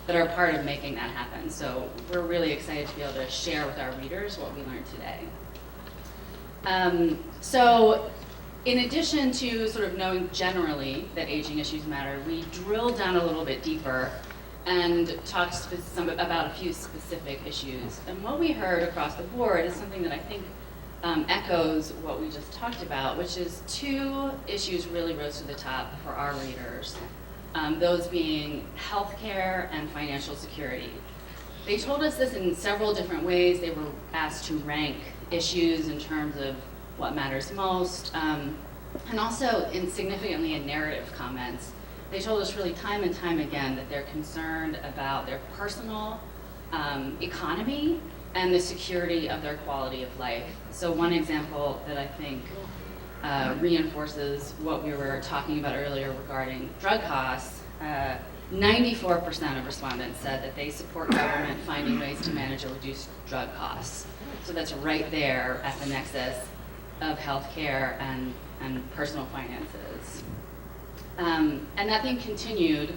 are part of making that happen. So we're really excited to be able to share with our readers what we learned today. So in addition to sort of knowing generally that aging issues matter, we drilled down a little bit deeper and talked about a few specific issues. And what we heard across the board is something that I think echoes what we just talked about, which is two issues really rose to the top for our readers, those being healthcare and financial security. They told us this in several different ways. They were asked to rank issues in terms of what matters most, and also significantly in narrative comments. They told us really time and time again that they're concerned about their personal economy and the security of their quality of life. So one example that I think reinforces what we were talking about earlier regarding drug costs, 94% of respondents said that they support government finding ways to manage or reduce drug costs. So that's right there at the nexus of healthcare and personal finances. And that thing continued.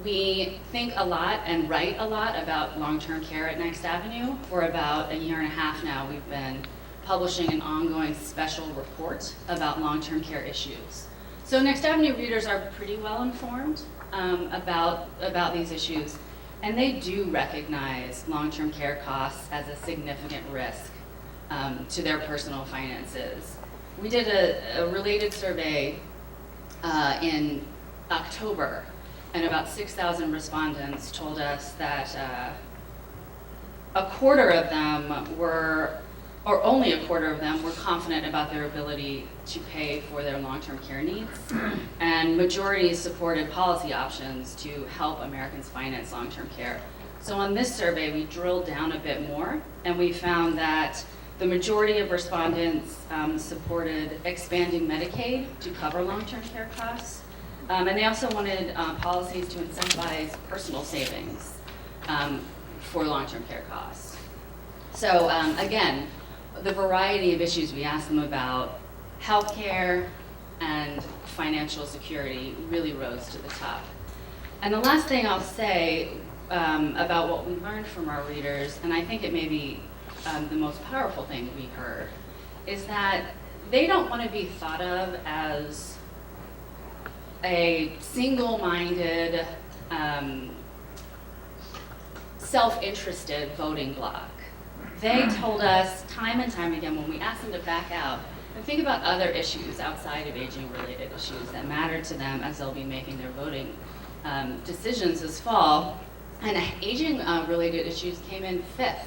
We think a lot and write a lot about long-term care at Next Avenue. For about a year and a half now, we've been publishing an ongoing special report about long-term care issues. So Next Avenue readers are pretty well informed about these issues, and they do recognize long-term care costs as a significant risk to their personal finances. We did a related survey in October, and about 6,000 respondents told us that a quarter of them were, or only a quarter of them, were confident about their ability to pay for their long-term care needs, and majorities supported policy options to help Americans finance long-term care. So on this survey, we drilled down a bit more, and we found that the majority of respondents supported expanding Medicaid to cover long-term care costs. And they also wanted policies to incentivize personal savings for long-term care costs. So again, the variety of issues we asked them about, healthcare and financial security, really rose to the top. And the last thing I'll say about what we learned from our readers, and I think it may be the most powerful thing we heard, is that they don't want to be thought of as a single-minded, self-interested voting bloc. They told us time and time again when we asked them to back out and think about other issues outside of aging-related issues that matter to them as they'll be making their voting decisions this fall. And aging-related issues came in 5th.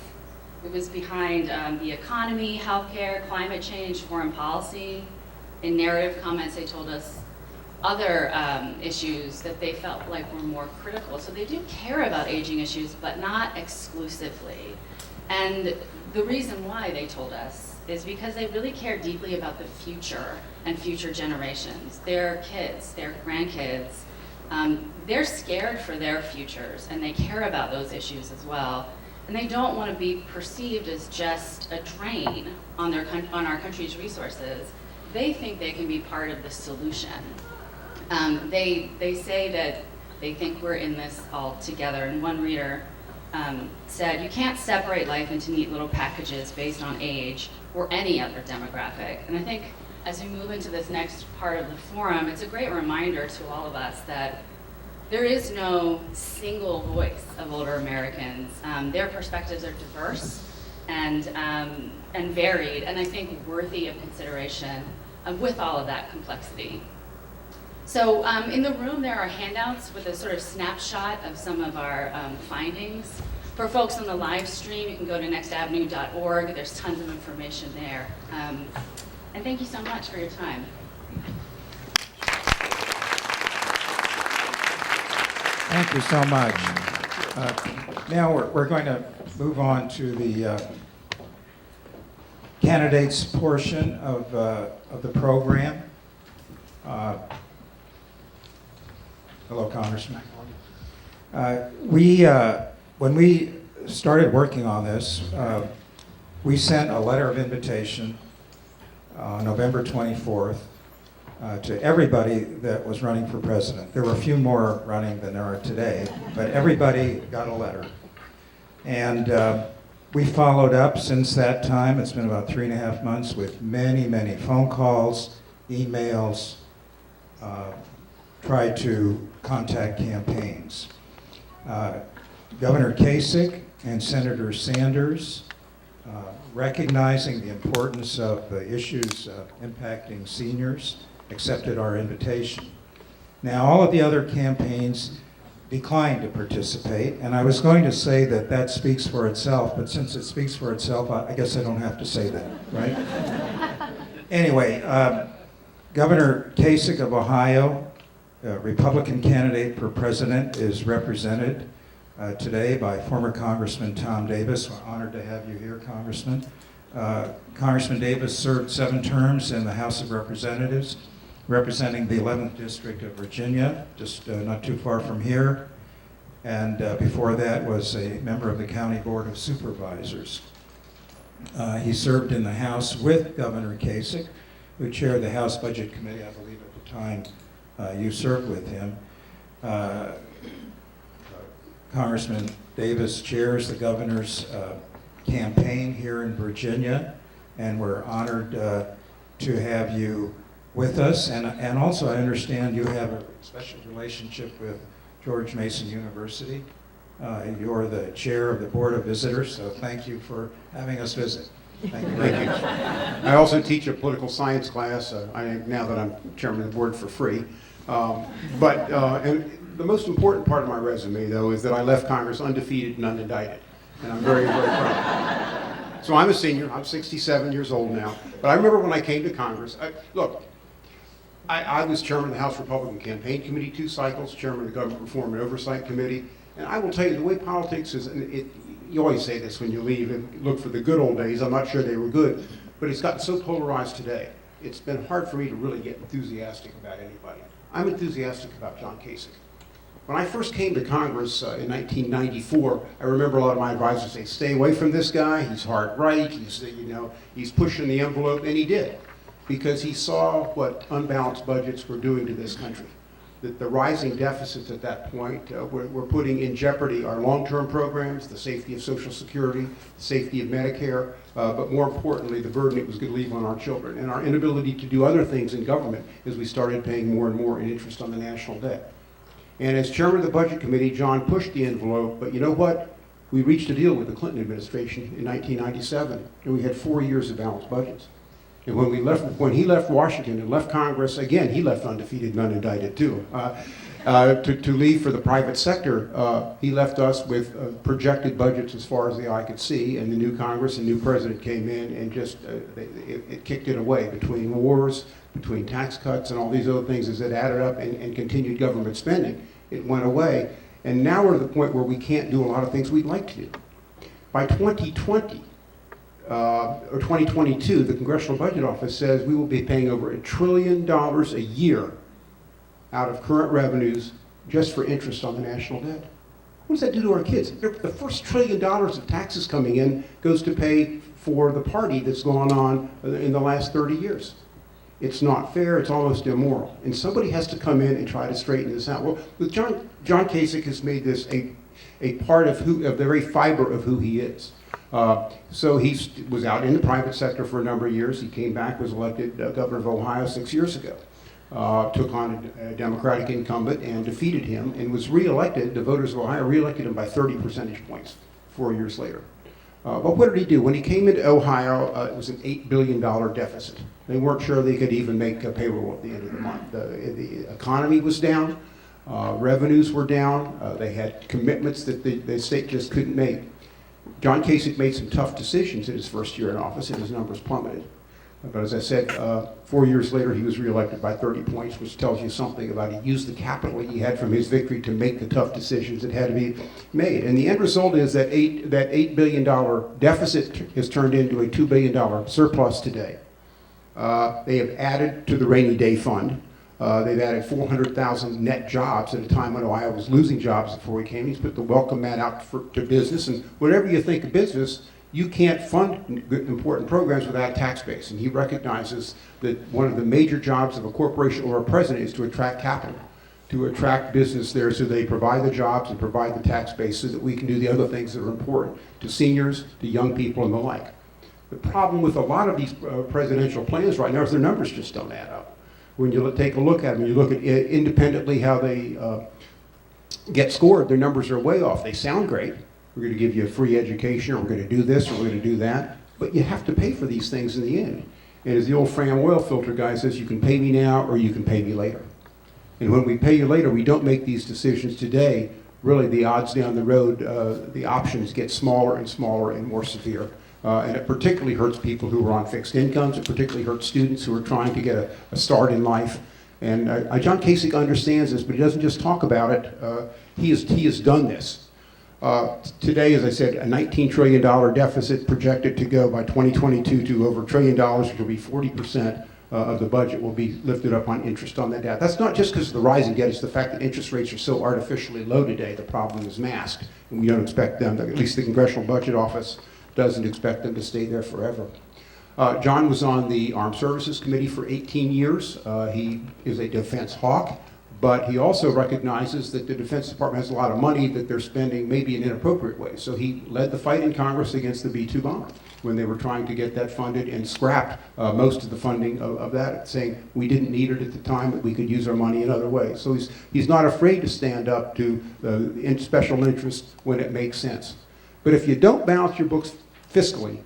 It was behind the economy, healthcare, climate change, foreign policy. In narrative comments, they told us other issues that they felt like were more critical. So they do care about aging issues, but not exclusively. And the reason why, they told us, is because they really care deeply about the future and future generations, their kids, their grandkids. They're scared for their futures, and they care about those issues as well. And they don't want to be perceived as just a drain on our country's resources. They think they can be part of the solution. They say that they think we're in this all together. And one reader said, "You can't separate life into neat little packages based on age or any other demographic." And I think as we move into this next part of the forum, it's a great reminder to all of us that there is no single voice of older Americans. Their perspectives are diverse and varied, and I think worthy of consideration with all of that complexity. So in the room, there are handouts with a sort of snapshot of some of our findings. For folks on the live stream, you can go to nextavenue.org. There's tons of information there. And thank you so much for your time. Thank you so much. Now we're going to move on to the candidates portion of the program. Hello, Congressman. When we started working on this, we sent a letter of invitation on November 24th to everybody that was running for president. There were a few more running than there are today, but everybody got a letter. And we followed up since that time. It's been about 3.5 months with many, many phone calls, emails, tried to contact campaigns. Governor Kasich and Senator Sanders, recognizing the importance of the issues impacting seniors, accepted our invitation. Now, all of the other campaigns declined to participate, and I was going to say that that speaks for itself, but since it speaks for itself, I guess I don't have to say that, right? Anyway, Governor Kasich of Ohio, Republican candidate for president, is represented today by former Congressman Tom Davis. We're honored to have you here, Congressman. Congressman Davis served 7 terms in the House of Representatives, representing the 11th District of Virginia, just not too far from here. And before that was a member of the County Board of Supervisors. He served in the House with Governor Kasich, who chaired the House Budget Committee, I believe at the time you served with him. Congressman Davis chairs the governor's campaign here in Virginia, and we're honored to have you with us. And also, I understand you have a special relationship with George Mason University. You're the chair of the Board of Visitors, so thank you for having us visit. Thank you. Thank you. I also teach a political science class, now that I'm chairman of the board, for free. And the most important part of my resume, though, is that I left Congress undefeated and unindicted. And I'm very, very proud. So I'm a senior. I'm 67 years old now. But I remember when I came to Congress, I was chairman of the House Republican Campaign Committee 2 cycles, chairman of the Government Reform and Oversight Committee. And I will tell you, the way politics is, you always say this when you leave and look for the good old days. I'm not sure they were good, but it's gotten so polarized today. It's been hard for me to really get enthusiastic about anybody. I'm enthusiastic about John Kasich. When I first came to Congress in 1994, I remember a lot of my advisors say, "Stay away from this guy. He's hard right. He's pushing the envelope," and he did, because he saw what unbalanced budgets were doing to this country. that the rising deficits at that point were putting in jeopardy our long-term programs, the safety of Social Security, the safety of Medicare, but more importantly, the burden it was going to leave on our children, and our inability to do other things in government as we started paying more and more in interest on the national debt. And as chairman of the Budget Committee, John pushed the envelope, but you know what? We reached a deal with the Clinton administration in 1997, and we had 4 years of balanced budgets. And when he left Washington and left Congress, again, he left undefeated and unindicted too, to leave for the private sector, he left us with projected budgets as far as the eye could see, and the new Congress and new president came in and just, it kicked it away between wars, between tax cuts and all these other things as it added up and continued government spending. It went away, and now we're at the point where we can't do a lot of things we'd like to do. By 2020, or 2022, the Congressional Budget Office says we will be paying over $1 trillion a year out of current revenues just for interest on the national debt. What does that do to our kids? The first $1 trillion of taxes coming in goes to pay for the party that's gone on in the last 30 years. It's not fair, it's almost immoral. And somebody has to come in and try to straighten this out. Well, John Kasich has made this a part of the very fiber of who he is. So he was out in the private sector for a number of years. He came back, was elected governor of Ohio 6 years ago. Took on a Democratic incumbent and defeated him and was reelected. The voters of Ohio reelected him by 30 percentage points 4 years later. But what did he do? When he came into Ohio, it was an $8 billion deficit. They weren't sure they could even make a payroll at the end of the month. The economy was down. Revenues were down. They had commitments that the state just couldn't make. John Kasich made some tough decisions in his first year in office, and his numbers plummeted. But as I said, 4 years later, he was reelected by 30 points, which tells you something about he used the capital he had from his victory to make the tough decisions that had to be made. And the end result is that $8 billion deficit has turned into a $2 billion surplus today. They have added to the rainy day fund. They've added 400,000 net jobs at a time when Ohio was losing jobs before he came. He's put the welcome mat out to business, and whatever you think of business, you can't fund important programs without a tax base. And he recognizes that one of the major jobs of a corporation or a president is to attract capital, to attract business there so they provide the jobs and provide the tax base so that we can do the other things that are important to seniors, to young people, and the like. The problem with a lot of these presidential plans right now is their numbers just don't add up. When you take a look at them, you look at independently how they get scored, their numbers are way off. They sound great. We're going to give you a free education, or we're going to do this, or we're going to do that. But you have to pay for these things in the end. And as the old Fram oil filter guy says, you can pay me now or you can pay me later. And when we pay you later, we don't make these decisions today. Really, the odds down the road, the options get smaller and smaller and more severe. And it particularly hurts people who are on fixed incomes. It particularly hurts students who are trying to get a start in life. And John Kasich understands this, but he doesn't just talk about it. He has done this. Today, as I said, a $19 trillion deficit projected to go by 2022 to over $1 trillion, which will be 40% of the budget will be lifted up on interest on that debt. That's not just because of the rising debt, it's the fact that interest rates are so artificially low today, the problem is masked. And we don't expect them, at least the Congressional Budget Office doesn't expect them to stay there forever. John was on the Armed Services Committee for 18 years. He is a defense hawk. But he also recognizes that the Defense Department has a lot of money that they're spending maybe in inappropriate ways. So he led the fight in Congress against the B-2 bomber when they were trying to get that funded and scrapped most of the funding of that, saying we didn't need it at the time, but we could use our money in other ways. So he's not afraid to stand up to special interests when it makes sense. But if you don't balance your books fiscally,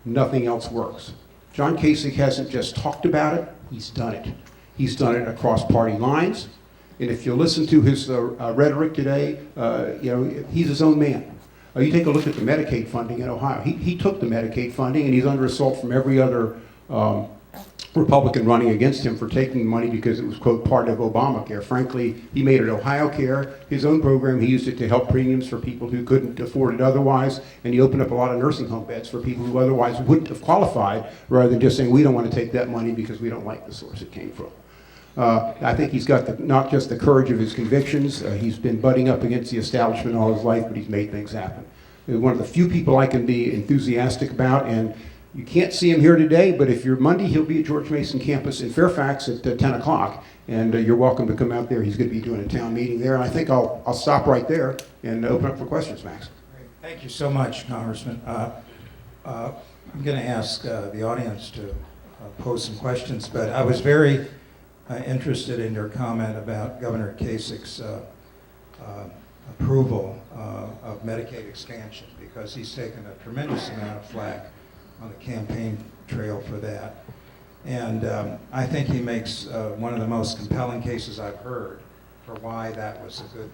nothing else works. John Kasich hasn't just talked about it, he's done it. He's done it across party lines. And if you listen to his rhetoric today, he's his own man. You take a look at the Medicaid funding in Ohio. He took the Medicaid funding, and he's under assault from every other Republican running against him for taking money because it was, quote, part of Obamacare. Frankly, he made it Ohio Care, his own program. He used it to help premiums for people who couldn't afford it otherwise, and he opened up a lot of nursing home beds for people who otherwise wouldn't have qualified, rather than just saying, we don't want to take that money because we don't like the source it came from. I think he's got not just the courage of his convictions, he's been butting up against the establishment all his life, but he's made things happen. He's one of the few people I can be enthusiastic about, and You can't see him here today, but if you're Monday, he'll be at George Mason campus in Fairfax at 10 o'clock. And you're welcome to come out there. He's going to be doing a town meeting there. And I think I'll stop right there and open up for questions, Max. Great. Thank you so much, Congressman. I'm going to ask the audience to pose some questions, but I was very interested in your comment about Governor Kasich's approval of Medicaid expansion, because he's taken a tremendous amount of flack on the campaign trail for that. And I think he makes one of the most compelling cases I've heard for why that was a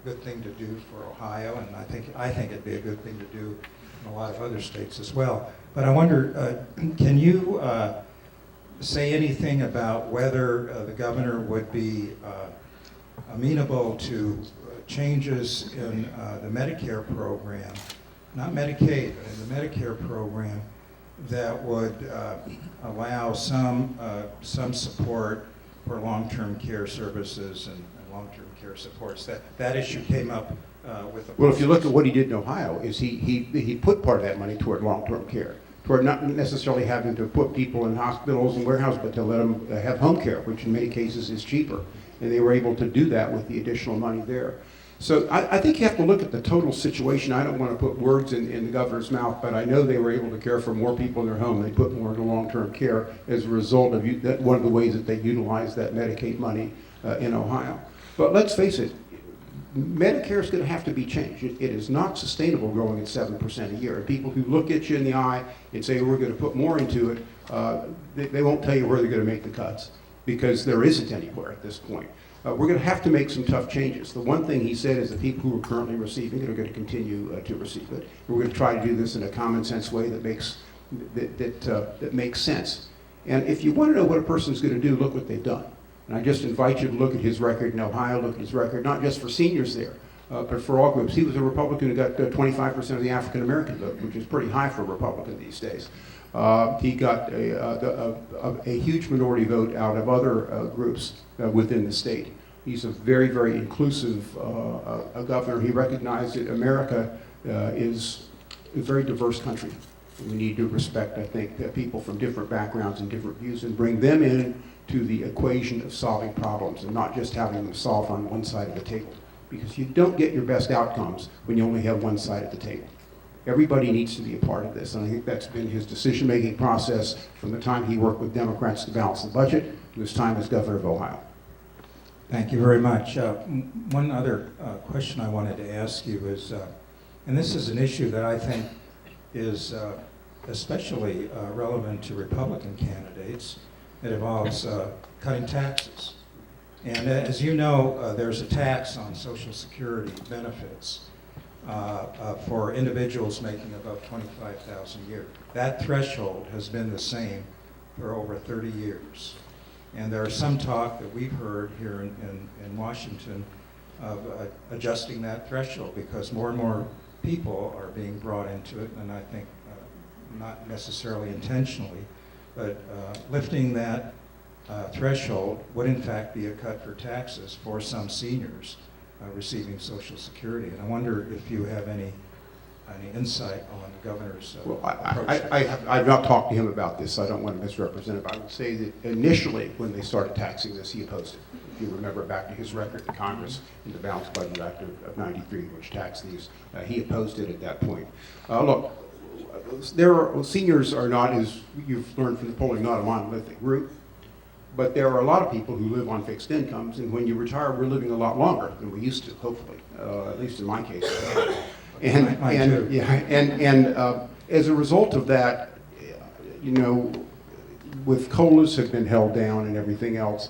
good thing to do for Ohio, and I think it'd be a good thing to do in a lot of other states as well. But I wonder, can you say anything about whether the governor would be amenable to changes in the Medicare program, not Medicaid, but in the Medicare program, that would allow some support for long-term care services and long-term care supports? That issue came up with the... Well, if you look at what he did in Ohio, is he put part of that money toward long-term care, toward not necessarily having to put people in hospitals and warehouses, but to let them have home care, which in many cases is cheaper. And they were able to do that with the additional money there. So I think you have to look at the total situation. I don't want to put words in the governor's mouth, but I know they were able to care for more people in their home. They put more into long-term care as a result of one of the ways that they utilized that Medicaid money in Ohio. But let's face it, Medicare is going to have to be changed. It is not sustainable growing at 7% a year. And people who look at you in the eye and say, we're going to put more into it, they won't tell you where they're going to make the cuts, because there isn't anywhere at this point. We're going to have to make some tough changes. The one thing he said is the people who are currently receiving it are going to continue to receive it. We're going to try to do this in a common sense way that makes sense. And if you want to know what a person's going to do, look what they've done. And I just invite you to look at his record in Ohio, look at his record, not just for seniors there, but for all groups. He was a Republican who got 25% of the African American vote, which is pretty high for a Republican these days. He got a huge minority vote out of other groups within the state. He's a very, very inclusive governor. He recognized that America is a very diverse country. We need to respect, I think, people from different backgrounds and different views and bring them in to the equation of solving problems and not just having them solved on one side of the table. Because you don't get your best outcomes when you only have one side at the table. Everybody needs to be a part of this, and I think that's been his decision-making process from the time he worked with Democrats to balance the budget to his time as governor of Ohio. Thank you very much. One other question I wanted to ask you is, and this is an issue that I think is especially relevant to Republican candidates. It involves cutting taxes. And as you know, there's a tax on Social Security benefits for individuals making above $25,000 a year. That threshold has been the same for over 30 years. And there is some talk that we've heard here in Washington of adjusting that threshold, because more and more people are being brought into it, and I think not necessarily intentionally, but lifting that threshold would in fact be a cut for taxes for some seniors receiving Social Security. And I wonder if you have any insight on the governor's approach. I've not talked to him about this, so I don't want to misrepresent it, but I would say that initially when they started taxing this, he opposed it. If you remember back to his record in Congress in the Balanced Budget Act of '93, which taxed these, he opposed it at that point. Look, seniors are not, as you've learned from the polling, not a monolithic group. But there are a lot of people who live on fixed incomes, and when you retire, we're living a lot longer than we used to, hopefully, at least in my case. And as a result of that, you know, with COLAs have been held down and everything else,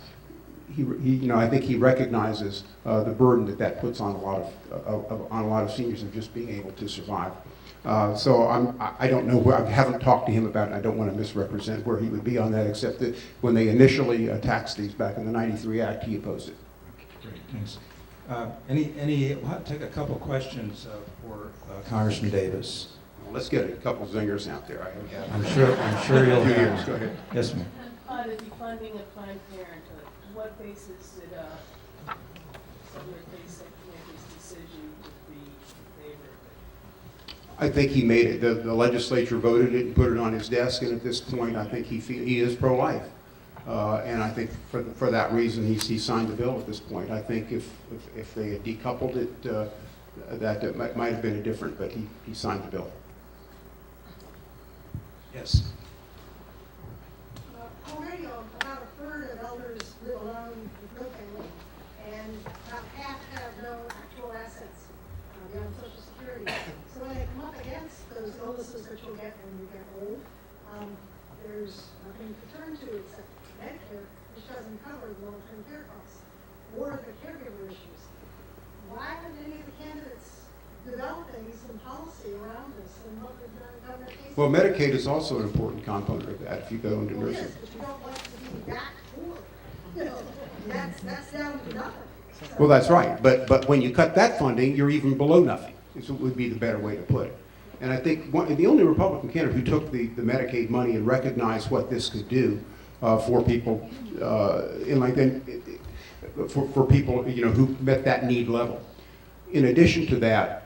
I think he recognizes the burden that puts on a lot of seniors of just being able to survive. So I don't know where, I haven't talked to him about it. I don't want to misrepresent where he would be on that, except that when they initially taxed these back in the '93 Act, he opposed it. Great, thanks. We'll take a couple questions for Congressman Davis. Well, let's get a couple zingers out there. I'm sure you'll Two have. years. Go ahead. Yes, ma'am. On the defunding of Planned Parenthood, what basis did Senator Kasich make his decision to be in favor of it? I think he made it. The legislature voted it and put it on his desk, and at this point, I think he is pro-life. And I think for that reason, he signed the bill at this point. I think if they had decoupled it, that might have been different, but he signed the bill. Yes. Already about a third of elders live alone with no family, and about half have no actual assets beyond Social Security. So when they come up against those illnesses that you'll get when you get old, there's nothing to turn to except Medicare, which doesn't cover the long-term care costs or the caregiver issues. Why haven't any of the candidates developing some policy around this and what we've done in government cases? Well, Medicaid is also an important component of that if you go into Well, nursing. yes, but you don't want to be back poor. You know, that's down to nothing. So- Well, that's right, but when you cut that funding, you're even below nothing, would be the better way to put it. And I think the only Republican candidate who took the Medicaid money and recognized what this could do for people for people who met that need level. In addition to that,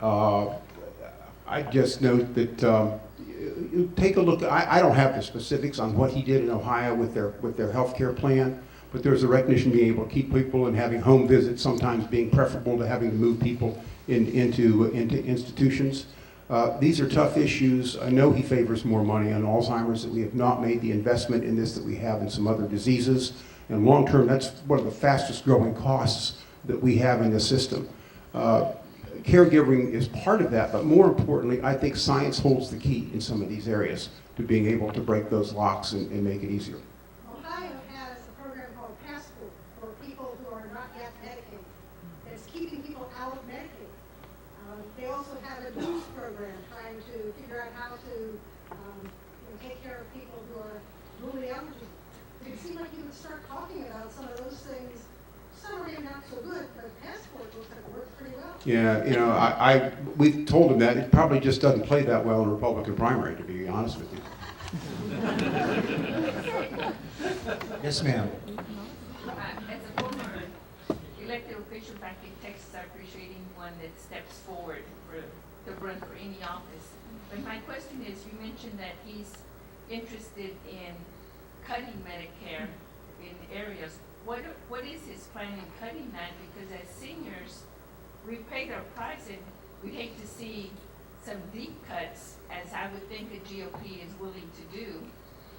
I just note that you take a look. I don't have the specifics on what he did in Ohio with their health care plan, but there's a recognition being able to keep people and having home visits sometimes being preferable to having to move people into institutions. These are tough issues. I know he favors more money on Alzheimer's, that we have not made the investment in this that we have in some other diseases. And long term, that's one of the fastest growing costs that we have in the system. Caregiving is part of that, but more importantly, I think science holds the key in some of these areas to being able to break those locks and make it easier. Ohio has a program called Passport for people who are not yet Medicaid. It's keeping people out of Medicaid. They also have a news program trying to figure out how to take care of people who are dually eligible. It seemed like you would start talking about some of those things. Some are maybe not so good, but Passport looks like it works pretty well. Yeah, we've told him that. It probably just doesn't play that well in a Republican primary, to be honest with you. Yes, ma'am. As a former elected official back in Texas, I appreciate anyone that steps forward to run for any office. But my question is, you mentioned that he's interested in cutting Medicare in areas. What is his plan in cutting that? Because as seniors, we've paid our price, and we hate to see some deep cuts, as I would think the GOP is willing to do.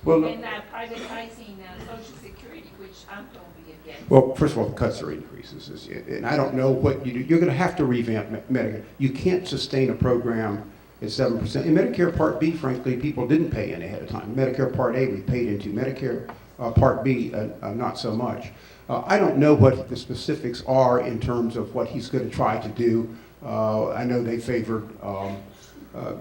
Well, And privatizing Social Security, which I'm totally against. Well, first of all, the cuts are increases, and I don't know what you do. You're going to have to revamp Medicare. You can't sustain a program at 7%. In Medicare Part B, frankly, people didn't pay in ahead of time. Medicare Part A, we paid into. Medicare Part B, not so much. I don't know what the specifics are in terms of what he's going to try to do. I know they favored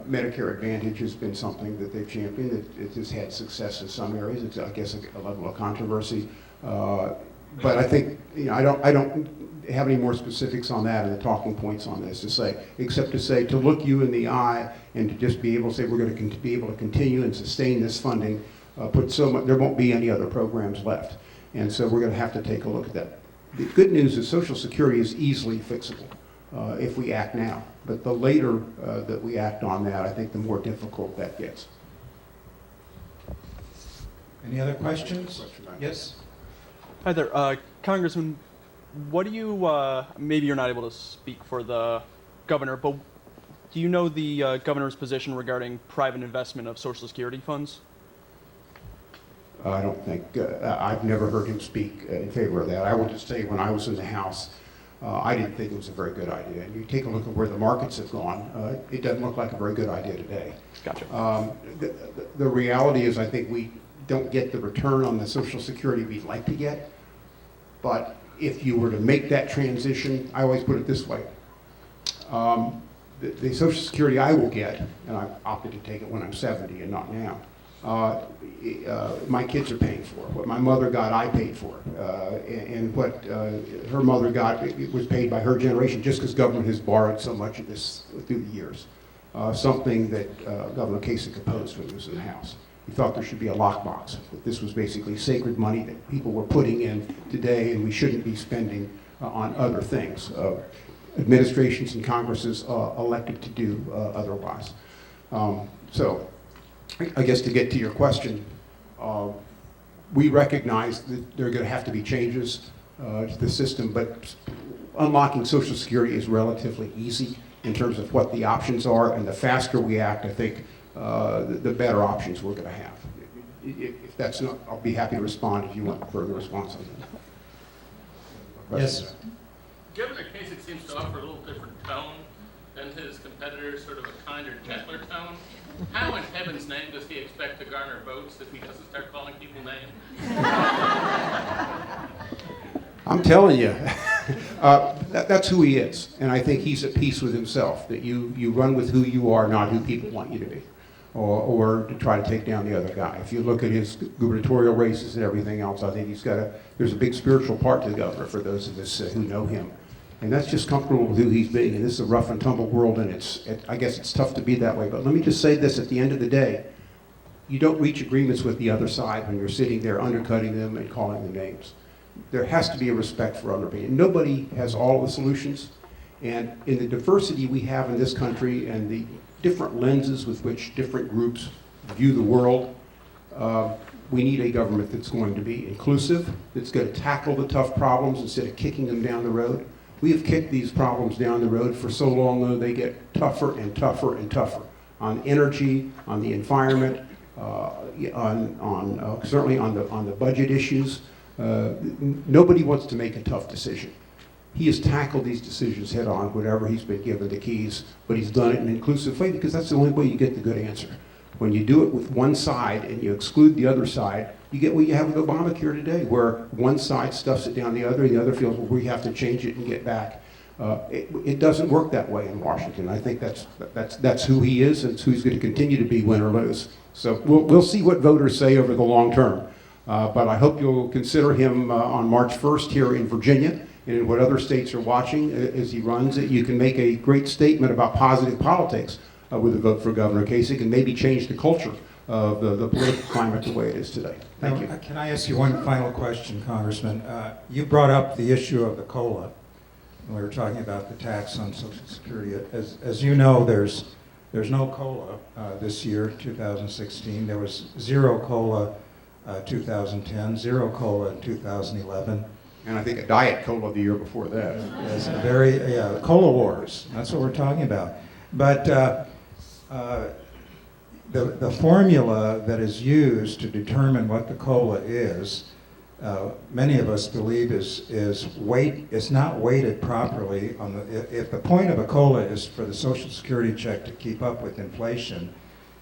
Medicare Advantage has been something that they've championed. It has had success in some areas. It's, I guess, a level of controversy. But I think, I don't have any more specifics on that and the talking points on this to say, except to say, to look you in the eye and to just be able to say we're going to be able to continue and sustain this funding, there won't be any other programs left. And so we're going to have to take a look at that. The good news is Social Security is easily fixable if we act now. But the later that we act on that, I think the more difficult that gets. Any other questions? Yes? Hi there, Congressman. What do you, maybe you're not able to speak for the governor, but do you know the governor's position regarding private investment of Social Security funds? I don't think, I've never heard him speak in favor of that. I will just say when I was in the House, I didn't think it was a very good idea. And you take a look at where the markets have gone, it doesn't look like a very good idea today. Gotcha. The reality is I think we don't get the return on the Social Security we'd like to get. But if you were to make that transition, I always put it this way. The Social Security I will get, and I opted to take it when I'm 70 and not now, my kids are paying for. What my mother got, I paid for. And what her mother got, it was paid by her generation just because government has borrowed so much of this through the years. Something that Governor Kasich opposed when he was in the House. He thought there should be a lockbox. That this was basically sacred money that people were putting in today and we shouldn't be spending on other things. Administrations and Congresses elected to do otherwise. So I guess to get to your question, we recognize that there are going to have to be changes to the system, but unlocking Social Security is relatively easy in terms of what the options are, and the faster we act, I think, the better options we're going to have. If that's not, I'll be happy to respond if you want further response on that. Yes. Given a case that seems to offer a little different tone than his competitors, sort of a kinder, gentler tone, how in heaven's name does he expect to garner votes if he doesn't start calling people names? I'm telling you, that's who he is. And I think he's at peace with himself, that you run with who you are, not who people want you to be, or to try to take down the other guy. If you look at his gubernatorial races and everything else, I think there's a big spiritual part to the governor for those of us who know him. And that's just comfortable with who he's being. And this is a rough and tumble world, and I guess it's tough to be that way. But let me just say this, at the end of the day, you don't reach agreements with the other side when you're sitting there undercutting them and calling them names. There has to be a respect for other opinion. Nobody has all the solutions. And in the diversity we have in this country and the different lenses with which different groups view the world, we need a government that's going to be inclusive, that's going to tackle the tough problems instead of kicking them down the road. We have kicked these problems down the road for so long, though, they get tougher and tougher and tougher on energy, on the environment, certainly on the budget issues. Nobody wants to make a tough decision. He has tackled these decisions head on whenever he's been given the keys, but he's done it in an inclusive way because that's the only way you get the good answer. When you do it with one side and you exclude the other side, you get what you have with Obamacare today, where one side stuffs it down the other feels, well, we have to change it and get back. It doesn't work that way in Washington. I think that's who he is, and it's who he's going to continue to be, win or lose. So we'll see what voters say over the long term. But I hope you'll consider him on March 1st here in Virginia, and in what other states are watching as he runs it. You can make a great statement about positive politics with a vote for Governor Kasich, and maybe change the culture of the political climate the way it is today. Thank you. Can I ask you one final question, Congressman? You brought up the issue of the COLA. We were talking about the tax on Social Security. As you know, there's no COLA this year, 2016. There was zero COLA 2010, zero COLA in 2011. And I think a diet cola the year before that. Yes, COLA wars. That's what we're talking about. But the formula that is used to determine what the COLA is, many of us believe is not weighted properly on if the point of a COLA is for the Social Security check to keep up with inflation,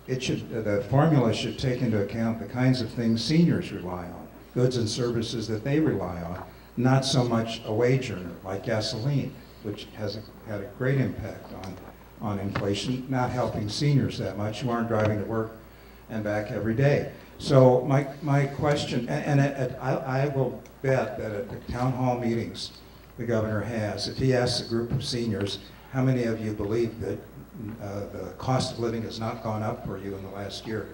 the formula should take into account the kinds of things seniors rely on, goods and services that they rely on, not so much a wage earner like gasoline, which has had a great impact on inflation, not helping seniors that much who aren't driving to work and back every day. So my question, and I will bet that at the town hall meetings the governor has, if he asks a group of seniors, how many of you believe that the cost of living has not gone up for you in the last year?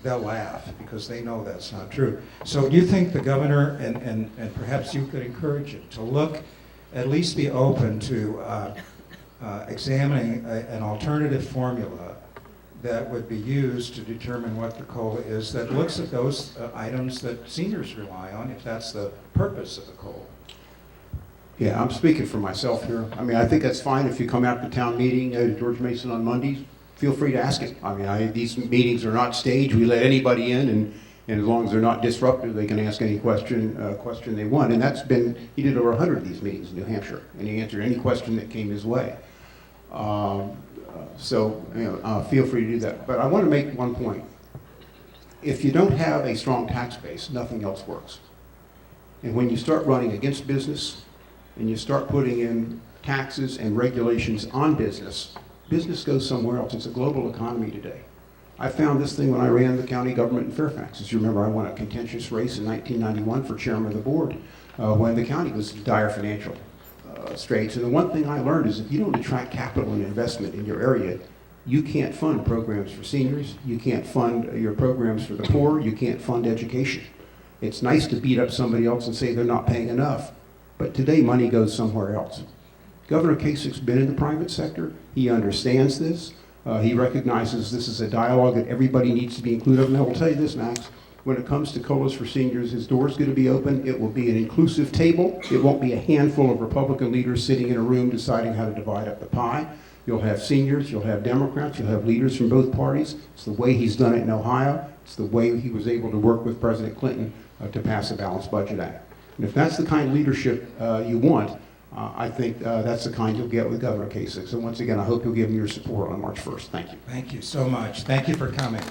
They'll laugh because they know that's not true. So do you think the governor, and perhaps you could encourage him to look, at least be open to examining an alternative formula that would be used to determine what the COLA is, that looks at those items that seniors rely on, if that's the purpose of the COLA? Yeah, I'm speaking for myself here. I mean, I think that's fine if you come out to town meeting at George Mason on Mondays. Feel free to ask it. I mean, these meetings are not staged. We let anybody in, and as long as they're not disruptive, they can ask any question they want. And he did over 100 of these meetings in New Hampshire, and he answered any question that came his way. Feel free to do that. But I want to make one point. If you don't have a strong tax base, nothing else works. And when you start running against business, and you start putting in taxes and regulations on business, business goes somewhere else. It's a global economy today. I found this thing when I ran the county government in Fairfax. As you remember, I won a contentious race in 1991 for chairman of the board when the county was in dire financial straits. And the one thing I learned is if you don't attract capital and investment in your area, you can't fund programs for seniors, you can't fund your programs for the poor, you can't fund education. It's nice to beat up somebody else and say they're not paying enough, but today money goes somewhere else. Governor Kasich's been in the private sector. He understands this. He recognizes this is a dialogue that everybody needs to be included in. And I will tell you this, Max, when it comes to COLAs for seniors, his door's going to be open. It will be an inclusive table. It won't be a handful of Republican leaders sitting in a room deciding how to divide up the pie. You'll have seniors, you'll have Democrats, you'll have leaders from both parties. It's the way he's done it in Ohio. It's the way he was able to work with President Clinton to pass a Balanced Budget Act. And if that's the kind of leadership you want, I think that's the kind you'll get with Governor Kasich. So once again, I hope you'll give him your support on March 1st. Thank you. Thank you so much. Thank you for coming.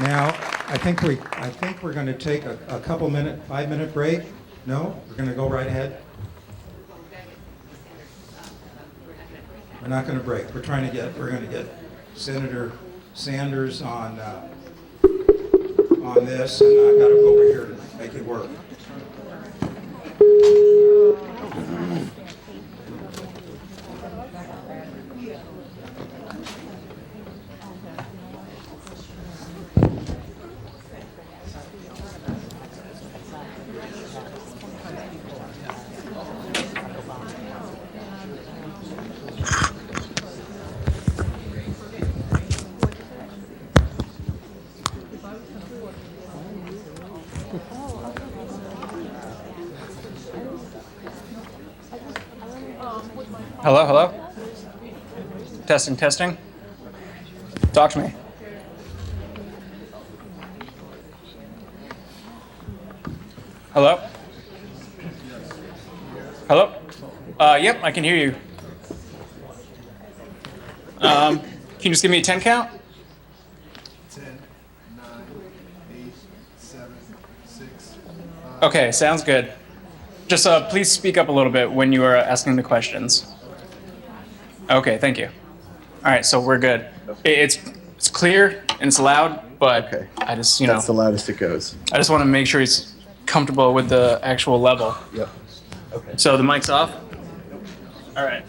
Now, I think we're going to take a 5-minute break. No, we're going to go right ahead. We're not going to break. We're going to get Senator Sanders on this, and I've got to go over here to make it work. Hello, hello? Testing, testing. Talk to me. Hello? Hello? Yep, I can hear you. Can you just give me a 10 count? 10, 9, 8, 7, 6, 5. Okay, sounds good. Just please speak up a little bit when you are asking the questions. Okay, thank you. All right, so we're good. It's clear and it's loud, but Okay. I just, That's the loudest it goes. I just want to make sure he's comfortable with the actual level. Yep. Okay. So the mic's off? All right.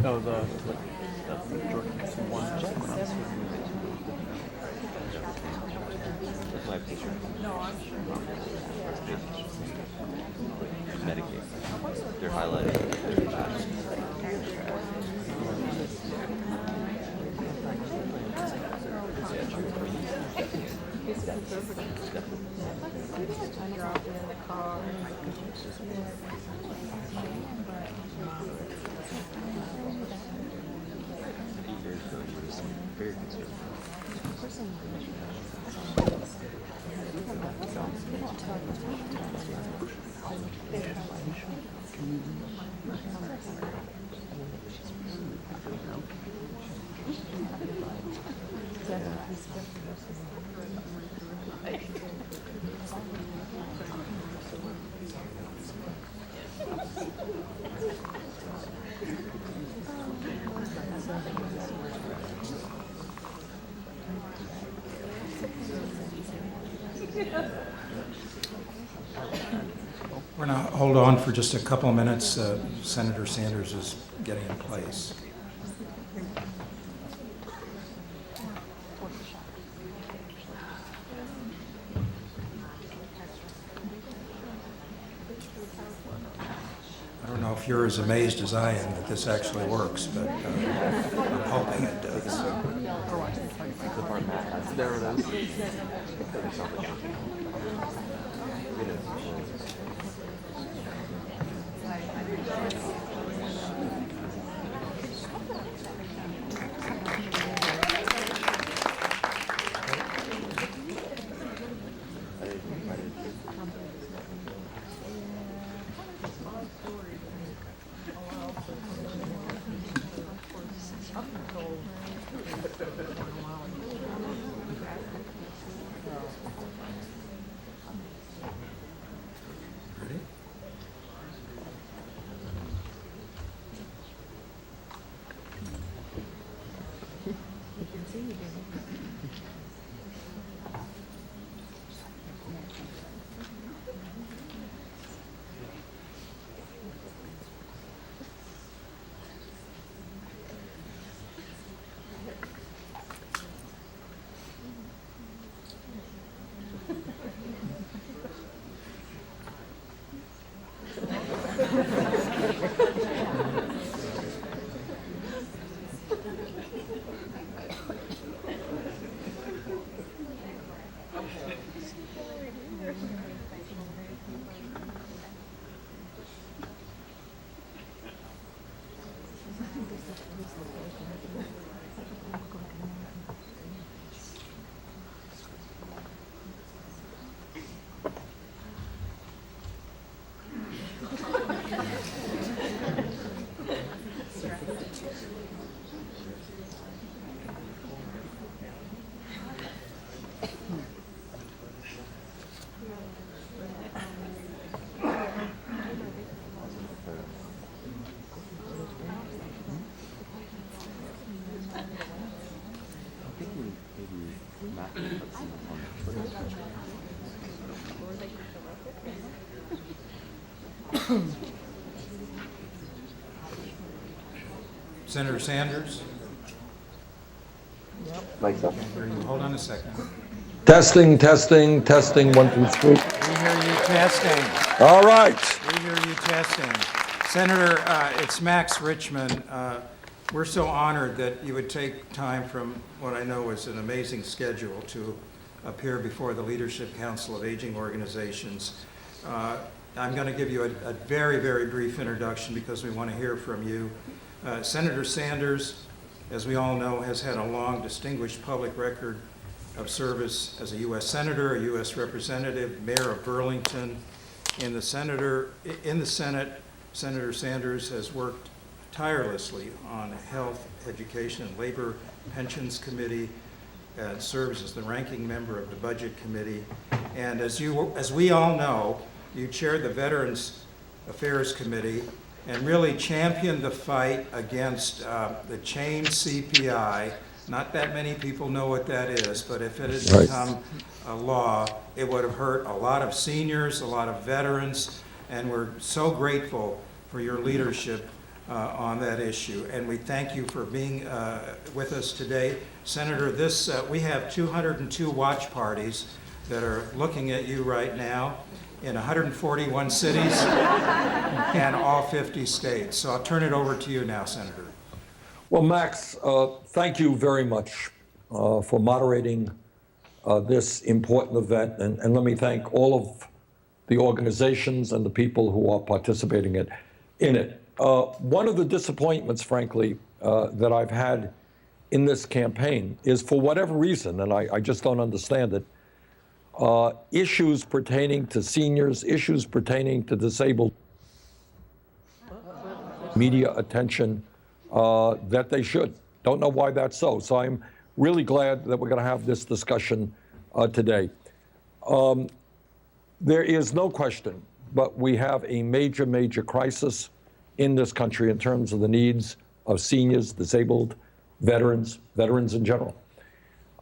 Oh, the Jordan one. Medicaid. They're highlighted. Very conservative. We're going to hold on for just a couple of minutes. Senator Sanders is getting in place. I don't know if you're as amazed as I am that this actually works, but I'm hoping it does. There it is. Senator Sanders? Mike's up. Hold on a second. Testing, testing, testing, 1, 2, 3. We hear you testing. All right. We hear you testing. Senator, it's Max Richmond. We're so honored that you would take time from what I know is an amazing schedule to appear before the Leadership Council of Aging Organizations. I'm going to give you a very, very brief introduction because we want to hear from you. Senator Sanders, as we all know, has had a long, distinguished public record of service as a U.S. Senator, a U.S. Representative, Mayor of Burlington. In the Senate, Senator Sanders has worked tirelessly on Health, Education, and Labor Pensions Committee, and serves as the ranking member of the Budget Committee. And as we all know, you chaired the Veterans Affairs Committee and really championed the fight against the chain CPI. Not that many people know what that is, but if it had become a law, it would have hurt a lot of seniors, a lot of veterans, and we're so grateful for your leadership on that issue. And we thank you for being with us today. Senator, we have 202 watch parties that are looking at you right now in 141 cities and all 50 states. So I'll turn it over to you now, Senator. Well, Max, thank you very much for moderating this important event. And let me thank all of the organizations and the people who are participating in it. One of the disappointments, frankly, that I've had in this campaign is, for whatever reason, and I just don't understand it, issues pertaining to seniors, issues pertaining to disabled, media attention that they should. Don't know why that's so. So I'm really glad that we're going to have this discussion today. There is no question, but we have a major, major crisis in this country in terms of the needs of seniors, disabled, veterans in general.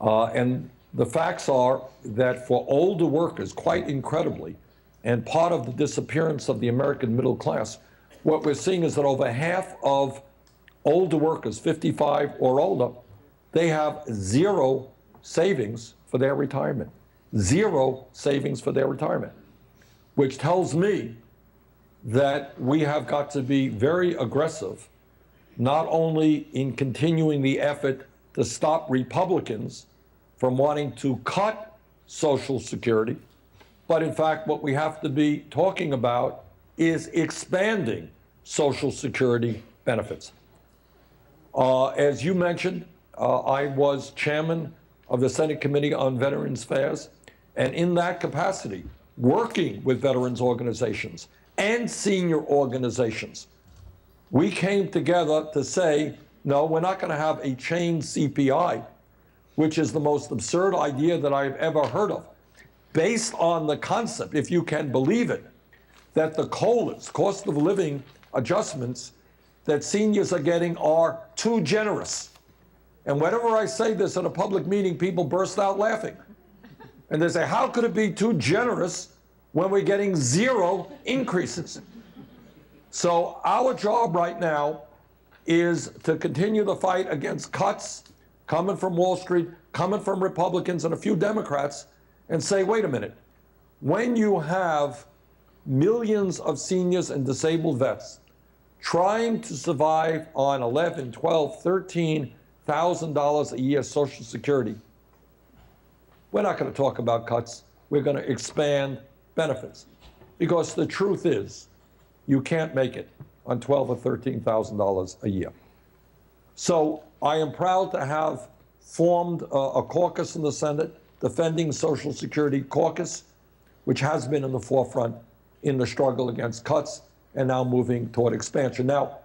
And the facts are that for older workers, quite incredibly, and part of the disappearance of the American middle class, what we're seeing is that over half of older workers, 55 or older, they have zero savings for their retirement. Zero savings for their retirement, which tells me that we have got to be very aggressive, not only in continuing the effort to stop Republicans from wanting to cut Social Security, but in fact, what we have to be talking about is expanding Social Security benefits. As you mentioned, I was chairman of the Senate Committee on Veterans Affairs, and in that capacity, working with veterans organizations and senior organizations, we came together to say, no, we're not going to have a chain CPI, which is the most absurd idea that I've ever heard of, based on the concept, if you can believe it, that the COLAs, cost of living adjustments, that seniors are getting are too generous. And whenever I say this at a public meeting, people burst out laughing. And they say, how could it be too generous when we're getting zero increases? So our job right now is to continue the fight against cuts coming from Wall Street, coming from Republicans and a few Democrats, and say, wait a minute, when you have millions of seniors and disabled vets trying to survive on $11,000, $12,000, $13,000 a year Social Security. We're not going to talk about cuts. We're going to expand benefits. Because the truth is, you can't make it on $12,000 or $13,000 a year. So I am proud to have formed a caucus in the Senate, Defending Social Security Caucus, which has been in the forefront in the struggle against cuts and now moving toward expansion. Now,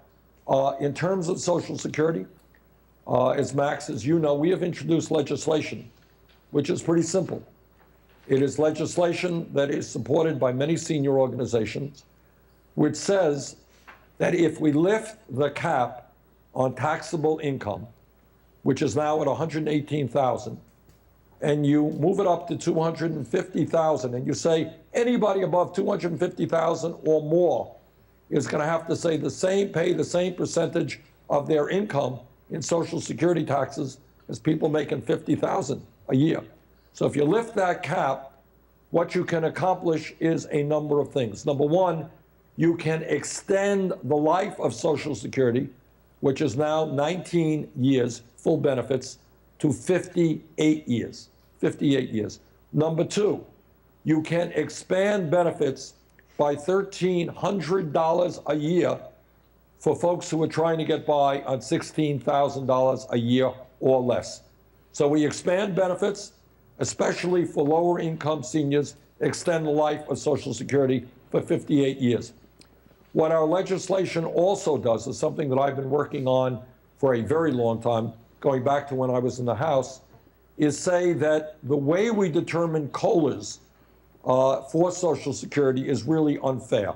in terms of Social Security, as Max, as you know, we have introduced legislation, which is pretty simple. It is legislation that is supported by many senior organizations, which says that if we lift the cap on taxable income, which is now at $118,000, and you move it up to $250,000, and you say anybody above $250,000 or more is going to have to pay the same percentage of their income in Social Security taxes as people making $50,000 a year. So if you lift that cap, what you can accomplish is a number of things. Number one, you can extend the life of Social Security, which is now 19 years, full benefits, to 58 years. 58 years. Number two, you can expand benefits by $1,300 a year for folks who are trying to get by on $16,000 a year or less. So we expand benefits, especially for lower income seniors, extend the life of Social Security for 58 years. What our legislation also does is something that I've been working on for a very long time, going back to when I was in the House, is say that the way we determine COLAs for Social Security is really unfair.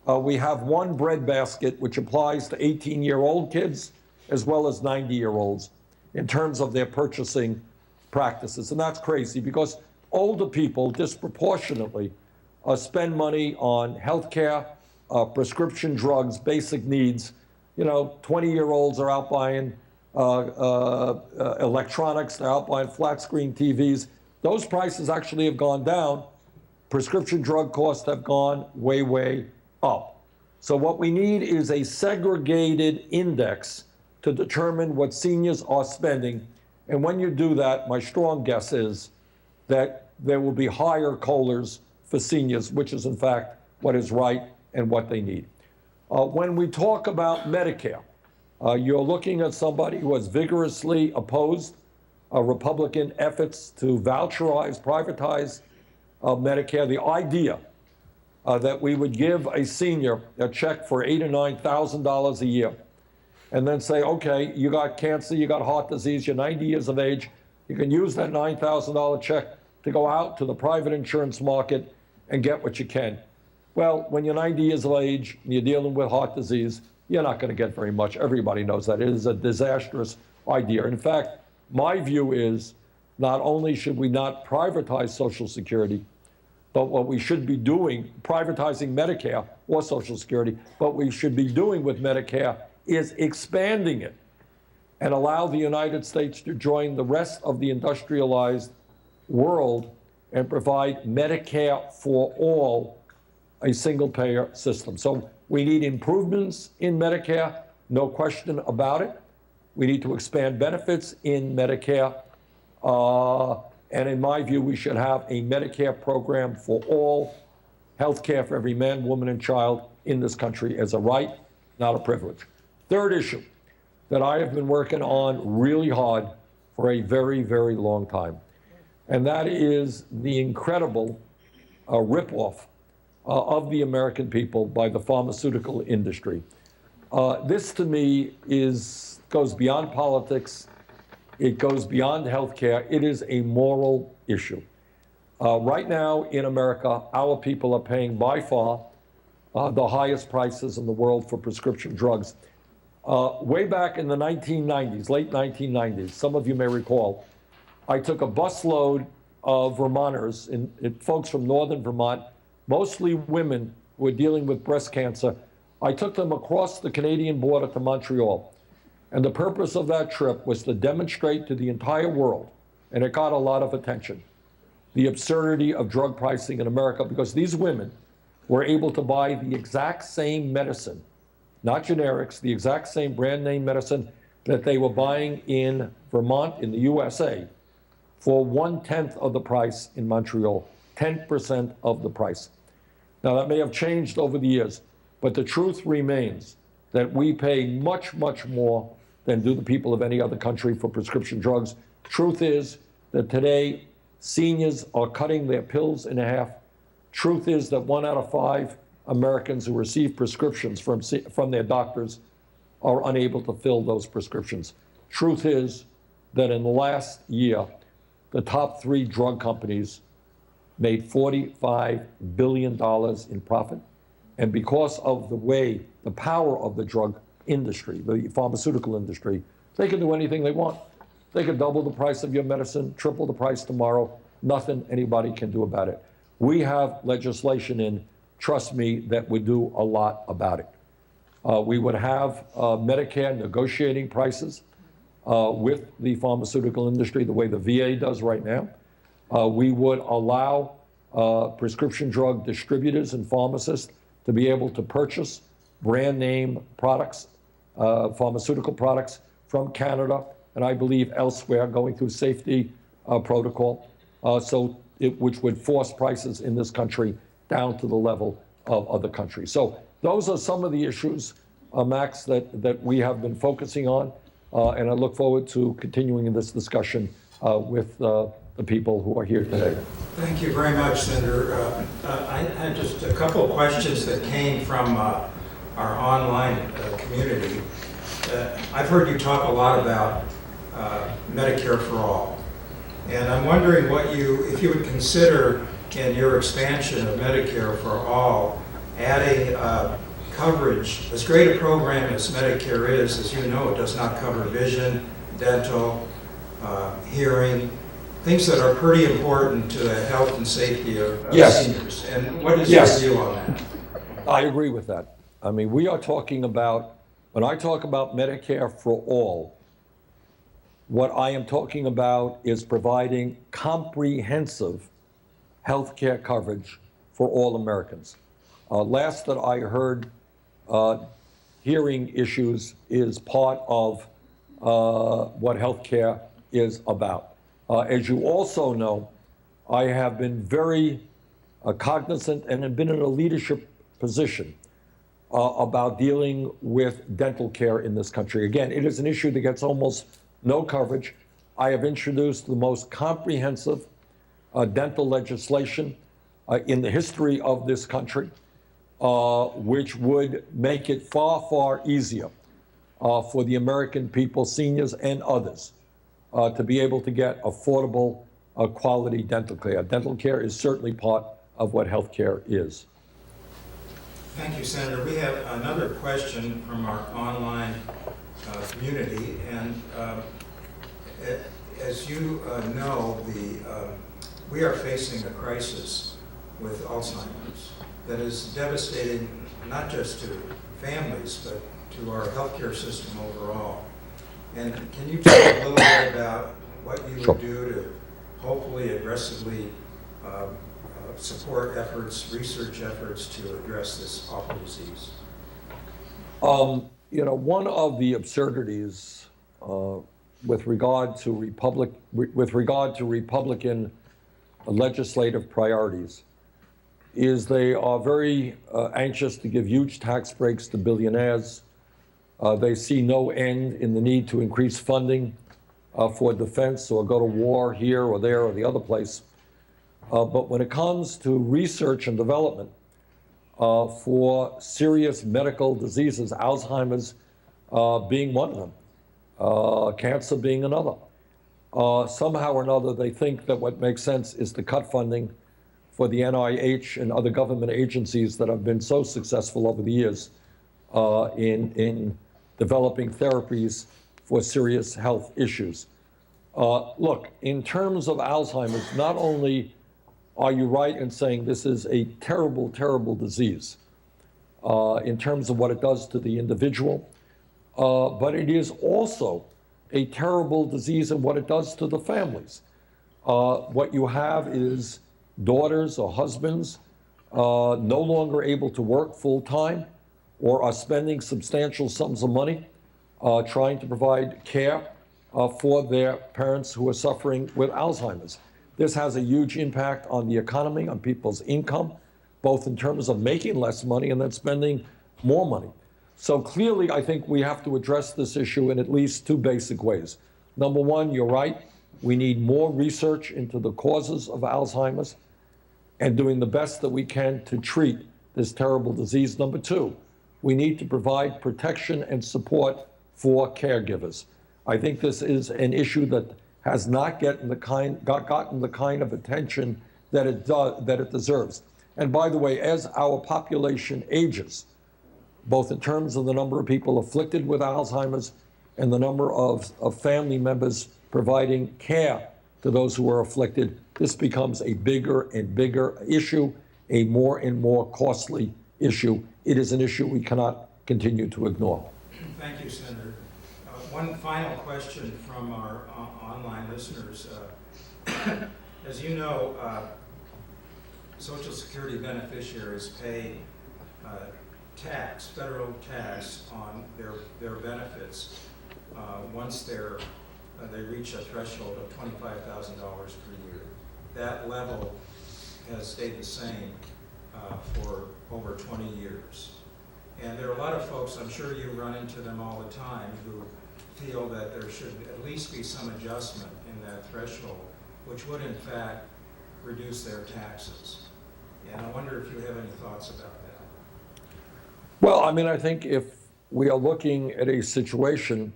We have one breadbasket which applies to 18-year-old kids as well as 90-year-olds in terms of their purchasing practices. And that's crazy because older people disproportionately spend money on healthcare, prescription drugs, basic needs. You know, 20-year-olds are out buying electronics, they're out buying flat screen TVs. Those prices actually have gone down. Prescription drug costs have gone way, way up. So what we need is a segregated index to determine what seniors are spending. And when you do that, my strong guess is that there will be higher COLAs for seniors, which is in fact what is right and what they need. When we talk about Medicare, you're looking at somebody who has vigorously opposed Republican efforts to voucherize, privatize Medicare. The idea that we would give a senior a check for $8,000 or $9,000 a year and then say, okay, you got cancer, you got heart disease, you're 90 years of age, you can use that $9,000 check to go out to the private insurance market and get what you can. Well, when you're 90 years of age and you're dealing with heart disease, you're not going to get very much. Everybody knows that. It is a disastrous idea. In fact, my view is not only should we not privatize Social Security, but what we should be doing, privatizing Medicare or Social Security, what we should be doing with Medicare is expanding it and allow the United States to join the rest of the industrialized world and provide Medicare for all, a single-payer system. So we need improvements in Medicare, no question about it. We need to expand benefits in Medicare. And in my view, we should have a Medicare program for all, health care for every man, woman, and child in this country as a right, not a privilege. Third issue that I have been working on really hard for a very, very long time, and that is the incredible ripoff of the American people by the pharmaceutical industry. This to me goes beyond politics. It goes beyond healthcare. It is a moral issue. Right now in America, our people are paying by far the highest prices in the world for prescription drugs. Way back in the 1990s, late 1990s, some of you may recall, I took a busload of Vermonters, folks from northern Vermont, mostly women who were dealing with breast cancer. I took them across the Canadian border to Montreal. And the purpose of that trip was to demonstrate to the entire world, and it got a lot of attention, the absurdity of drug pricing in America, because these women were able to buy the exact same medicine not generics, the exact same brand name medicine that they were buying in Vermont, in the USA, for 1/10 of the price in Montreal, 10% of the price. Now, that may have changed over the years, but the truth remains that we pay much, much more than do the people of any other country for prescription drugs. Truth is that today, seniors are cutting their pills in half. Truth is that 1 out of 5 Americans who receive prescriptions from their doctors are unable to fill those prescriptions. Truth is that in the last year, the top 3 drug companies made $45 billion in profit. And because of the power of the drug industry, the pharmaceutical industry, they can do anything they want. They can double the price of your medicine, triple the price tomorrow. Nothing anybody can do about it. We have legislation in, trust me, that would do a lot about it. We would have Medicare negotiating prices with the pharmaceutical industry the way the VA does right now. We would allow prescription drug distributors and pharmacists to be able to purchase brand name products, pharmaceutical products from Canada, and I believe elsewhere, going through safety protocol, which would force prices in this country down to the level of other countries. So those are some of the issues, Max, that we have been focusing on, and I look forward to continuing in this discussion with the people who are here today. Thank you very much, Senator. I had just a couple of questions that came from our online community. I've heard you talk a lot about Medicare for all. And I'm wondering if you would consider in your expansion of Medicare for all, adding coverage. As great a program as Medicare is, as you know, it does not cover vision, dental, hearing, things that are pretty important to the health and safety of seniors. And what is your view on that? I agree with that. I mean, we are talking about, when I talk about Medicare for all, what I am talking about is providing comprehensive health care coverage for all Americans. Last that I heard, hearing issues is part of what health care is about. As you also know, I have been very cognizant and have been in a leadership position about dealing with dental care in this country. Again, it is an issue that gets almost no coverage. I have introduced the most comprehensive dental legislation in the history of this country, which would make it far, far easier for the American people, seniors and others, to be able to get affordable, quality dental care. Dental care is certainly part of what health care is. Thank you, Senator. We have another question from our online community, and as you know, we are facing a crisis with Alzheimer's that is devastating not just to families, but to our healthcare system overall. And can you talk a little bit about what you would do to hopefully aggressively support efforts, research efforts to address this awful disease? You know, one of the absurdities with regard to Republican legislative priorities is they are very anxious to give huge tax breaks to billionaires. They see no end in the need to increase funding for defense or go to war here or there or the other place. But when it comes to research and development for serious medical diseases, Alzheimer's being one of them, cancer being another, somehow or another they think that what makes sense is to cut funding for the NIH and other government agencies that have been so successful over the years in developing therapies for serious health issues. Look, in terms of Alzheimer's, not only are you right in saying this is a terrible, terrible disease in terms of what it does to the individual, but it is also a terrible disease in what it does to the families. What you have is daughters or husbands no longer able to work full time or are spending substantial sums of money trying to provide care for their parents who are suffering with Alzheimer's. This has a huge impact on the economy, on people's income, both in terms of making less money and then spending more money. So clearly, I think we have to address this issue in at least two basic ways. Number one, you're right, we need more research into the causes of Alzheimer's and doing the best that we can to treat this terrible disease. Number two, we need to provide protection and support for caregivers. I think this is an issue that has not gotten the kind of attention that it deserves. And by the way, as our population ages, both in terms of the number of people afflicted with Alzheimer's and the number of family members providing care to those who are afflicted, this becomes a bigger and bigger issue, a more and more costly issue. It is an issue we cannot continue to ignore. Thank you, Senator. One final question from our online listeners. As you know, Social Security beneficiaries pay tax, federal tax on their benefits once they reach a threshold of $25,000 per year. That level has stayed the same for over 20 years. And there are a lot of folks, I'm sure you run into them all the time, who feel that there should at least be some adjustment in that threshold, which would in fact reduce their taxes. And I wonder if you have any thoughts about that. Well, I mean, I think if we are looking at a situation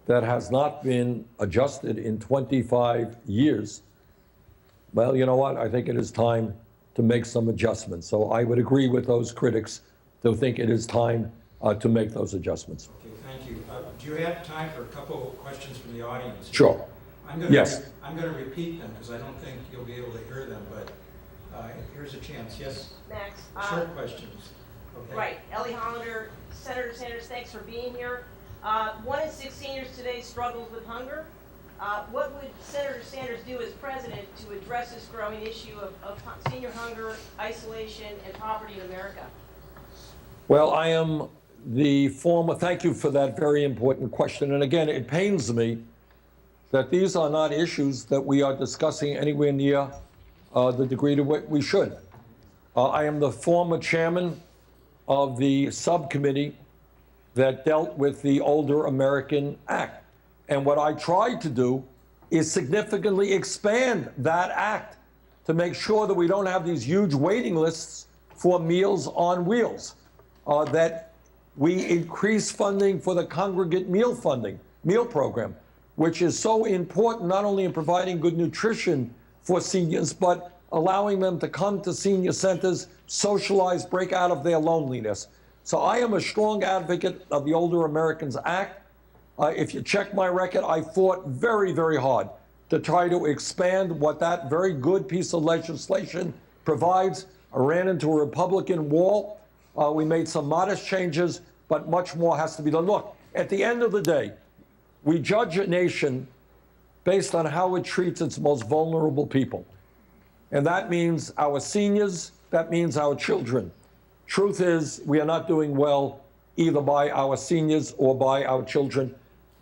that has not been adjusted in 25 years, well, you know what? I think it is time to make some adjustments. So I would agree with those critics who think it is time to make those adjustments. Okay, thank you. Do you have time for a couple of questions from the audience? Sure. Yes. I'm going to repeat them because I don't think you'll be able to hear them, but here's a chance. Yes? Max. Short questions. Okay. Right. Ellie Hollander, Senator Sanders, thanks for being here. 1 in 6 seniors today struggles with hunger. What would Senator Sanders do as president to address this growing issue of senior hunger, isolation, and poverty in America? Well, I am the former, thank you for that very important question. And again, it pains me that these are not issues that we are discussing anywhere near the degree to which we should. I am the former chairman of the subcommittee that dealt with the Older American Act. And what I tried to do is significantly expand that act to make sure that we don't have these huge waiting lists for Meals on Wheels, that we increase funding for the congregate meal program, which is so important not only in providing good nutrition for seniors, but allowing them to come to senior centers, socialize, break out of their loneliness. So I am a strong advocate of the Older Americans Act. If you check my record, I fought very, very hard to try to expand what that very good piece of legislation provides. I ran into a Republican wall. We made some modest changes, but much more has to be done. Look, at the end of the day, we judge a nation based on how it treats its most vulnerable people. And that means our seniors, that means our children. Truth is, we are not doing well either by our seniors or by our children.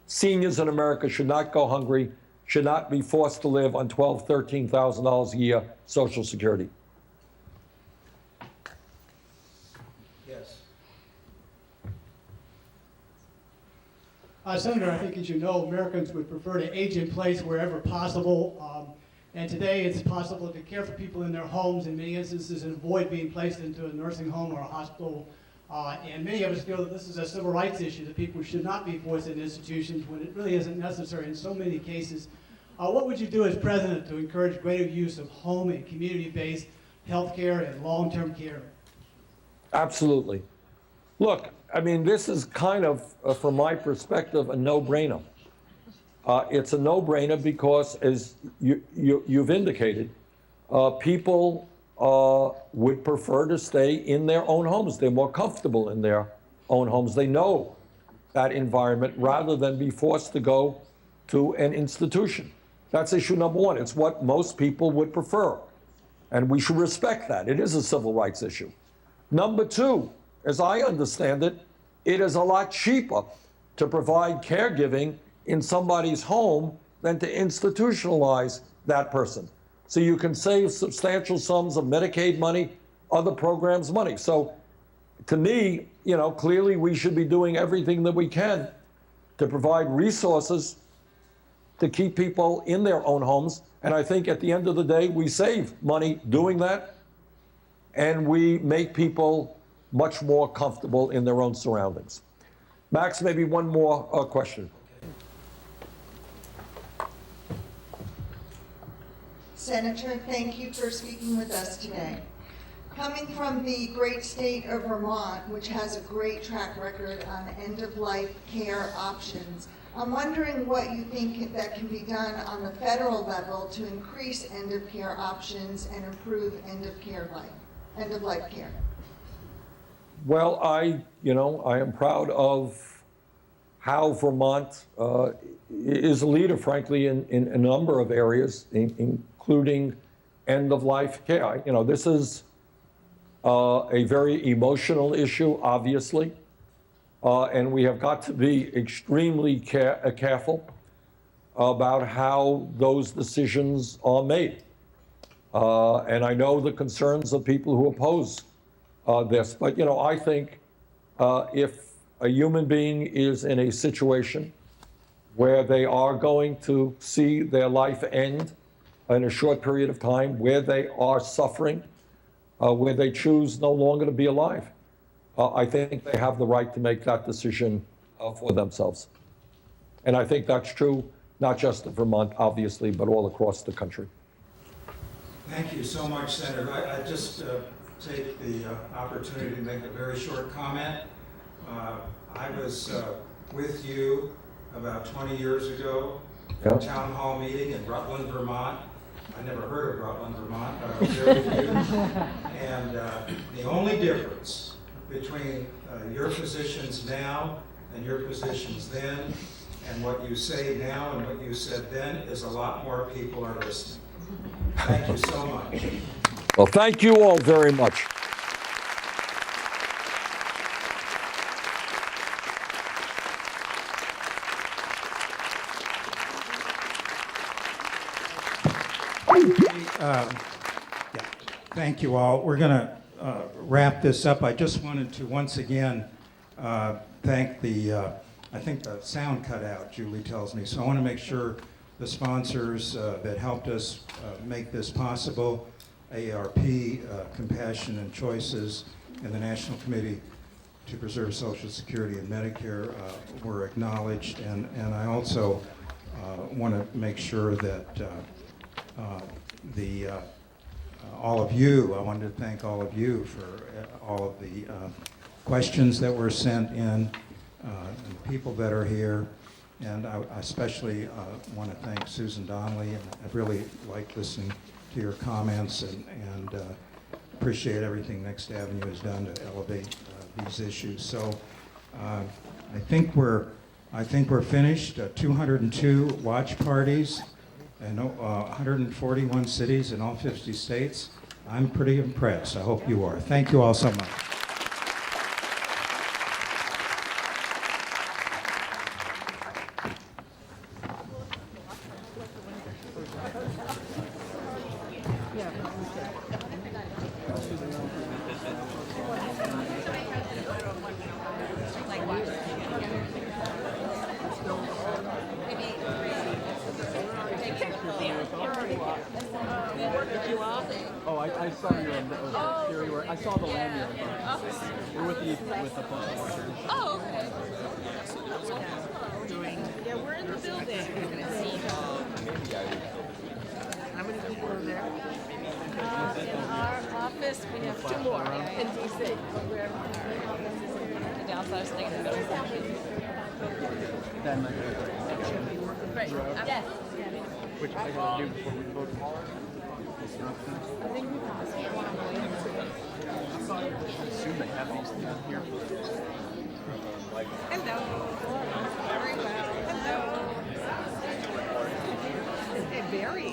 Seniors in America should not go hungry, should not be forced to live on $12,000, $13,000 a year Social Security. Yes. Senator, I think as you know, Americans would prefer to age in place wherever possible. And today it's possible to care for people in their homes in many instances and avoid being placed into a nursing home or a hospital. And many of us feel that this is a civil rights issue, that people should not be forced into institutions when it really isn't necessary in so many cases. What would you do as president to encourage greater use of home and community-based health care and long-term care? Absolutely. Look, I mean, this is kind of, from my perspective, a no-brainer. It's a no-brainer because, as you've indicated, people would prefer to stay in their own homes. They're more comfortable in their own homes. They know that environment rather than be forced to go to an institution. That's issue number one. It's what most people would prefer. And we should respect that. It is a civil rights issue. Number two, as I understand it, it is a lot cheaper to provide caregiving in somebody's home than to institutionalize that person. So you can save substantial sums of Medicaid money, other programs' money. So to me, you know, clearly we should be doing everything that we can to provide resources to keep people in their own homes. And I think at the end of the day, we save money doing that, and we make people much more comfortable in their own surroundings. Max, maybe one more question. Senator, thank you for speaking with us today. Coming from the great state of Vermont, which has a great track record on end-of-life care options, I'm wondering what you think that can be done on the federal level to increase end-of-care options and improve end-of-life care. Well, I am proud of how Vermont is a leader, frankly, in a number of areas, including end-of-life care. You know, this is a very emotional issue, obviously, and we have got to be extremely careful about how those decisions are made. And I know the concerns of people who oppose this, but you know, I think if a human being is in a situation where they are going to see their life end in a short period of time, where they are suffering, where they choose no longer to be alive, I think they have the right to make that decision for themselves. And I think that's true, not just in Vermont, obviously, but all across the country. Thank you so much, Senator. I just take the opportunity to make a very short comment. I was with you about 20 years ago at a town hall meeting in Rutland, Vermont. I never heard of Rutland, Vermont, but I was there with you. And the only difference between your positions now and your positions then, and what you say now and what you said then, is a lot more people are listening. Thank you so much. Well, thank you all very much. Thank you all. We're going to wrap this up. I just wanted to once again thank I think the sound cut out, Julie tells me, so I want to make sure the sponsors that helped us make this possible, AARP, Compassion and Choices, and the National Committee to Preserve Social Security and Medicare were acknowledged. And I also want to make sure that all of you, I wanted to thank all of you for all of the questions that were sent in, and the people that are here. And I especially want to thank Susan Donnelly, and I've really liked listening to your comments, and appreciate everything Next Avenue has done to elevate these issues. So I think we're finished. 202 watch parties in 141 cities in all 50 states. I'm pretty impressed. I hope you are. Thank you all so much. Oh, I saw your theory work. I saw the lanyard. We're with the postal workers. Oh, okay. Yeah, we're in the building. How many people are there? In our office, we have 2 more in DC. Downstairs thing. Then Right. Yes. which I gotta do before we vote. I think we passed one on the way. I assume they have these things here. Hello. Very well. Hello. Very.